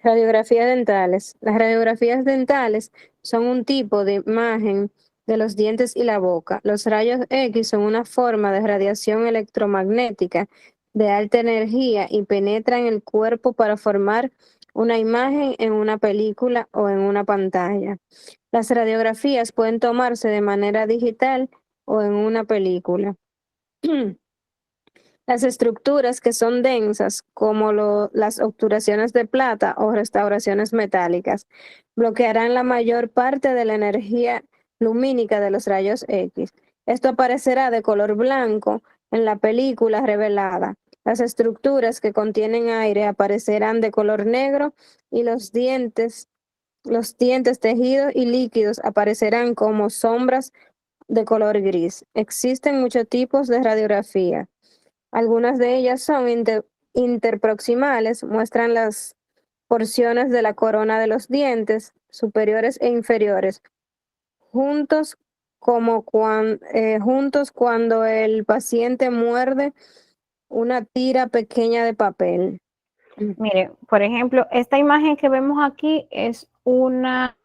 Radiografías dentales. Las radiografías dentales son un tipo de imagen de los dientes y la boca. Los rayos X son una forma de radiación electromagnética de alta energía y penetran el cuerpo para formar una imagen en una película o en una pantalla. Las radiografías pueden tomarse de manera digital o en una película. Las estructuras que son densas, como las obturaciones de plata o restauraciones metálicas, bloquearán la mayor parte de la energía lumínica de los rayos X. Esto aparecerá de color blanco en la película revelada. Las estructuras que contienen aire aparecerán de color negro y los dientes, tejidos y líquidos aparecerán como sombras de color gris. Existen muchos tipos de radiografía. Algunas de ellas son interproximales, muestran las porciones de la corona de los dientes superiores e inferiores, juntos juntos cuando el paciente muerde una tira pequeña de papel. Mire, por ejemplo, esta imagen que vemos aquí es una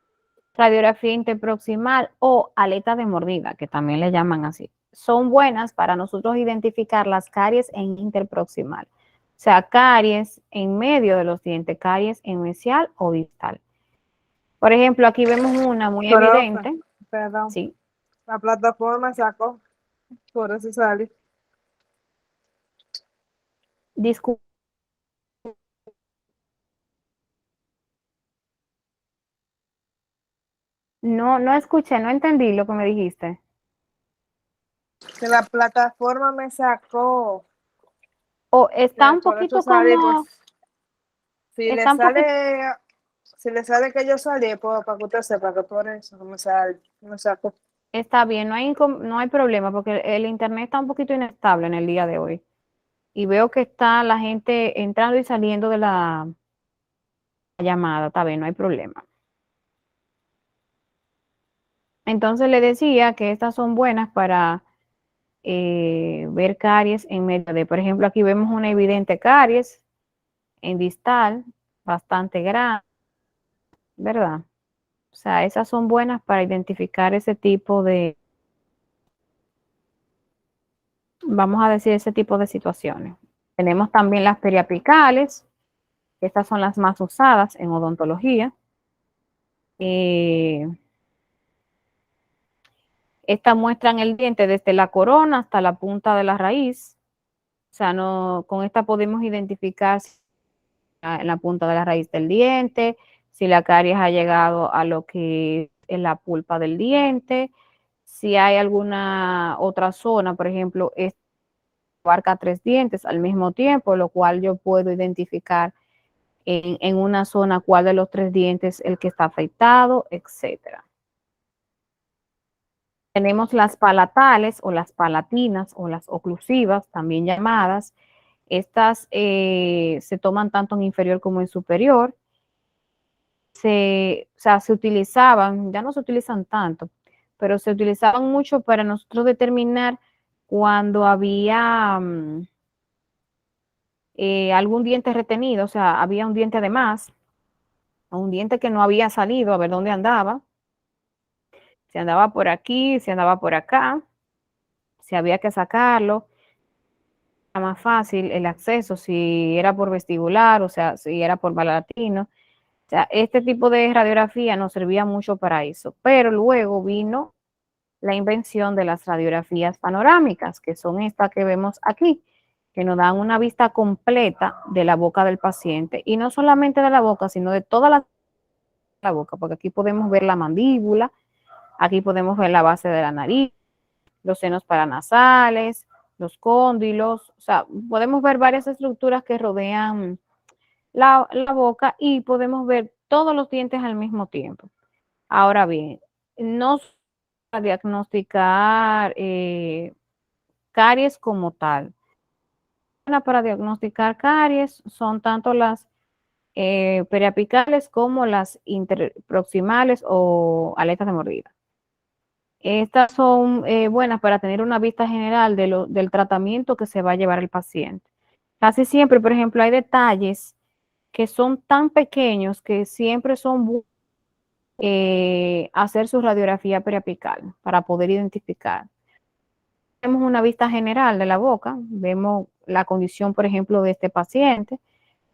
radiografía interproximal o aleta de mordida, que también le llaman así. Son buenas para nosotros identificar las caries en interproximal. O sea, caries en medio de los dientes, caries en mesial o distal. Por ejemplo, aquí vemos una muy evidente. Perdón. Sí. La plataforma sacó, por eso sale. Disculpe. No escuché, no entendí lo que me dijiste. Que la plataforma me sacó. O está un Por eso poquito sale, como, pues, si le está un poquito, sale que yo salí, pues para que usted sepa que por eso me sacó. está bien, no hay problema porque el internet está un poquito inestable en el día de hoy. Y veo que está la gente entrando y saliendo de la llamada, está bien, no hay problema. Entonces le decía que estas son buenas para ver caries en medio de, por ejemplo, aquí vemos una evidente caries en distal, bastante grande, ¿verdad? O sea, esas son buenas para identificar ese tipo de, vamos a decir, ese tipo de situaciones. Tenemos también las periapicales, que estas son las más usadas en odontología. Estas muestran el diente desde la corona hasta la punta de la raíz. O sea, con esta podemos identificar en la punta de la raíz del diente, si la caries ha llegado a lo que es la pulpa del diente, si hay alguna otra zona, por ejemplo, esta abarca 3 dientes al mismo tiempo, lo cual yo puedo identificar en una zona cuál de los 3 dientes el que está afectado, etcétera. Tenemos las palatales o las palatinas o las oclusivas, también llamadas. Estas se toman tanto en inferior como en superior. Se utilizaban, ya no se utilizan tanto, pero se utilizaban mucho para nosotros determinar cuando había algún diente retenido, o sea, había un diente de más, o un diente que no había salido, a ver dónde andaba. Si andaba por aquí, si andaba por acá, si había que sacarlo. era más fácil el acceso, si era por vestibular, o sea, si era por Balatino. O sea, este tipo de radiografía nos servía mucho para eso. Pero luego vino la invención de las radiografías panorámicas, que son estas que vemos aquí, que nos dan una vista completa de la boca del paciente. Y no solamente de la boca, sino de toda la boca, porque aquí podemos ver la mandíbula, aquí podemos ver la base de la nariz, los senos paranasales, los cóndilos, o sea, podemos ver varias estructuras que rodean la boca y podemos ver todos los dientes al mismo tiempo. Ahora bien, no para diagnosticar caries como tal. Para diagnosticar caries son tanto las periapicales como las interproximales o aletas de mordida. Estas son buenas para tener una vista general del tratamiento que se va a llevar el paciente. Casi siempre, por ejemplo, hay detalles que son tan pequeños que siempre son buenos hacer su radiografía periapical para poder identificar. Vemos una vista general de la boca, vemos la condición, por ejemplo, de este paciente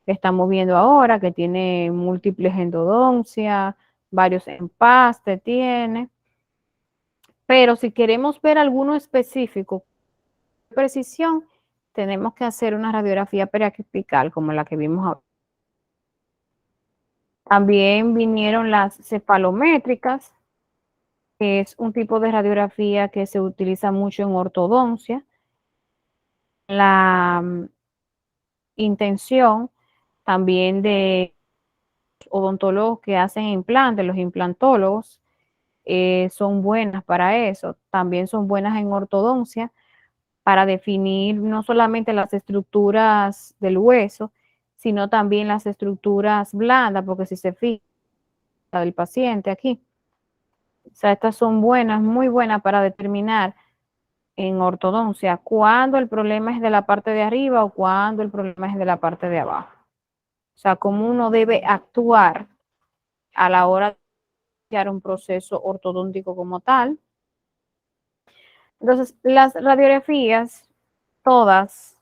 que estamos viendo ahora, que tiene múltiples endodoncias, varios empastes tiene. Pero si queremos ver alguno específico, precisión, tenemos que hacer una radiografía periapical como la que vimos ahora. También vinieron las cefalométricas, que es un tipo de radiografía que se utiliza mucho en ortodoncia. La intención también de odontólogos que hacen implantes, los implantólogos, son buenas para eso. También son buenas en ortodoncia para definir no solamente las estructuras del hueso, sino también las estructuras blandas, porque si se fija la del paciente aquí, o sea, estas son buenas, muy buenas para determinar en ortodoncia cuándo el problema es de la parte de arriba o cuándo el problema es de la parte de abajo. O sea, cómo uno debe actuar a la hora de iniciar un proceso ortodóntico como tal. Entonces, las radiografías, todas,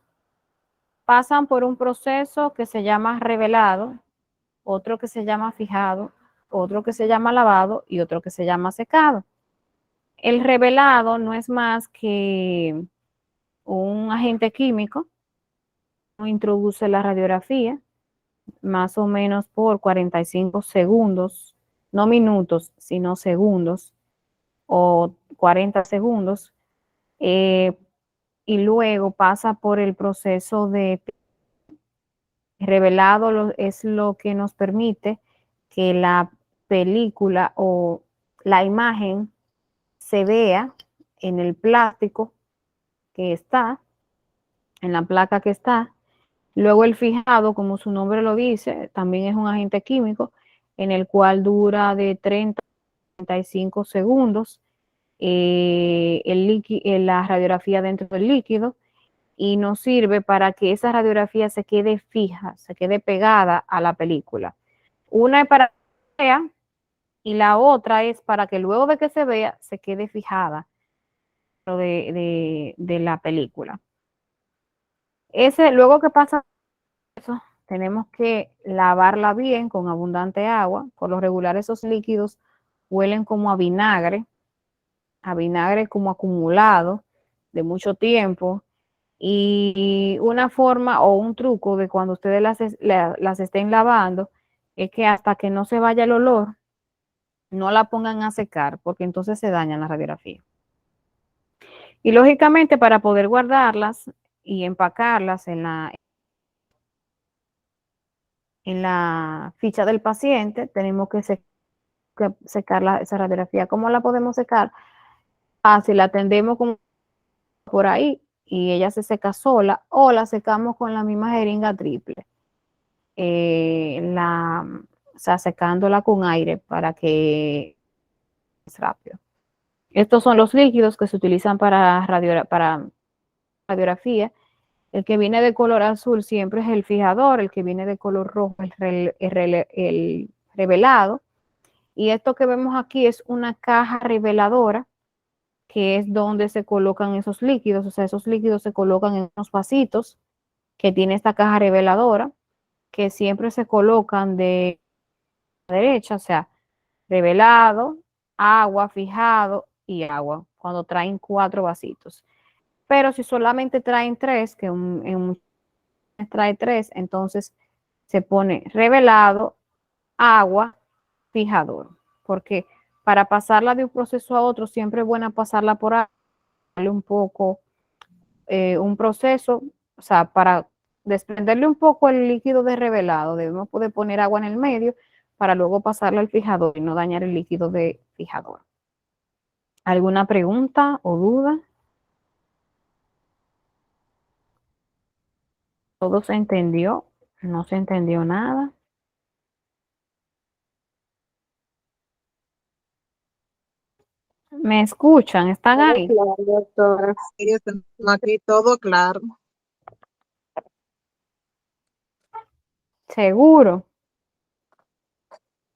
pasan por un proceso que se llama revelado, otro que se llama fijado, otro que se llama lavado y otro que se llama secado. El revelado no es más que un agente químico, introduce la radiografía, más o menos por 45 segundos, no minutos, sino segundos, o 40 segundos, y luego pasa por el proceso de revelado, es lo que nos permite que la película o la imagen se vea en el plástico que está, en la placa que está. Luego el fijado, como su nombre lo dice, también es un agente químico en el cual dura de 30 a 35 segundos la radiografía dentro del líquido y nos sirve para que esa radiografía se quede fija, se quede pegada a la película. Una es para que se vea y la otra es para que luego de que se vea se quede fijada de la película. Luego que pasa eso, tenemos que lavarla bien con abundante agua. Por lo regular esos líquidos huelen como a vinagre como acumulado de mucho tiempo. Y una forma o un truco de cuando ustedes las estén lavando es que hasta que no se vaya el olor, no la pongan a secar, porque entonces se dañan la radiografía. Y lógicamente para poder guardarlas y empacarlas en la ficha del paciente, tenemos que secar esa radiografía. ¿Cómo la podemos secar? Si la tendemos como por ahí y ella se seca sola, o la secamos con la misma jeringa triple, o sea, secándola con aire para que es rápido. Estos son los líquidos que se utilizan para radiografía. El que viene de color azul siempre es el fijador, el que viene de color rojo es el revelado. Y esto que vemos aquí es una caja reveladora que es donde se colocan esos líquidos. O sea, esos líquidos se colocan en unos vasitos que tiene esta caja reveladora, que siempre se colocan de derecha, o sea, revelado, agua, fijado y agua, cuando traen 4 vasitos. Pero si solamente traen 3, que en un trae 3, entonces se pone revelado, agua, fijador. Porque para pasarla de un proceso a otro, siempre es buena pasarla por agua, darle un poco, un proceso, o sea, para desprenderle un poco el líquido de revelado, debemos poder poner agua en el medio para luego pasarla al fijador y no dañar el líquido de fijador. ¿Alguna pregunta o duda? ¿Todo se entendió? ¿No se entendió nada? ¿Me escuchan? ¿Están Todo ahí? claro, doctora. Sí, tenemos aquí todo claro. ¿Seguro?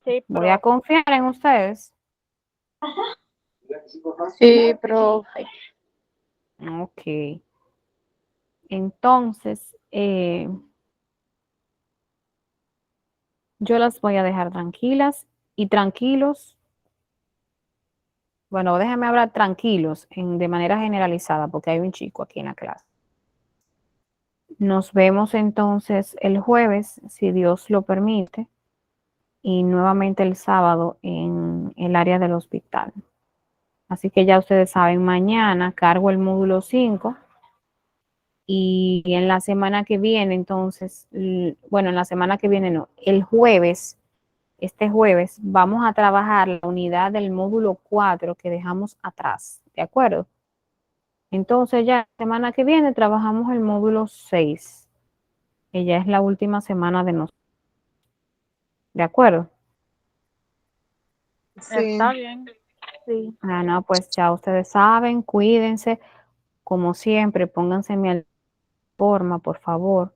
Sí, Voy a confiar en ustedes. Sí, profe. Ok. Entonces, yo las voy a dejar tranquilas y tranquilos. Bueno, déjame hablar tranquilos de manera generalizada porque hay un chico aquí en la clase. Nos vemos entonces el jueves, si Dios lo permite, y nuevamente el sábado en el área del hospital. Así que ya ustedes saben, mañana cargo el módulo 5 y en la semana que viene, entonces, bueno, en la semana que viene no, el jueves, este jueves, vamos a trabajar la unidad del módulo 4 que dejamos atrás, ¿de acuerdo? Entonces ya la semana que viene trabajamos el módulo 6, que ya es la última semana de nosotros, ¿de acuerdo? Sí. está bien. Sí. Ah, no, pues ya ustedes saben, cuídense, como siempre, pónganse en mi forma, por favor.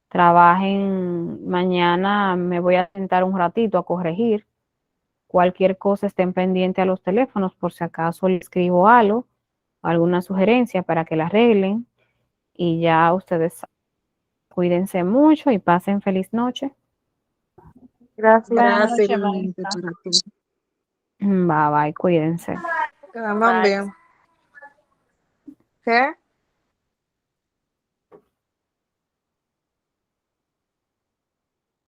Trabajen mañana, me voy a sentar un ratito a corregir. Cualquier cosa estén pendientes a los teléfonos por si acaso les escribo algo, alguna sugerencia para que la arreglen. Y ya ustedes cuídense mucho y pasen feliz noche. Gracias. Gracias igualmente para ti. Bye bye, cuídense. Quedamos Bye. bien. ¿Qué?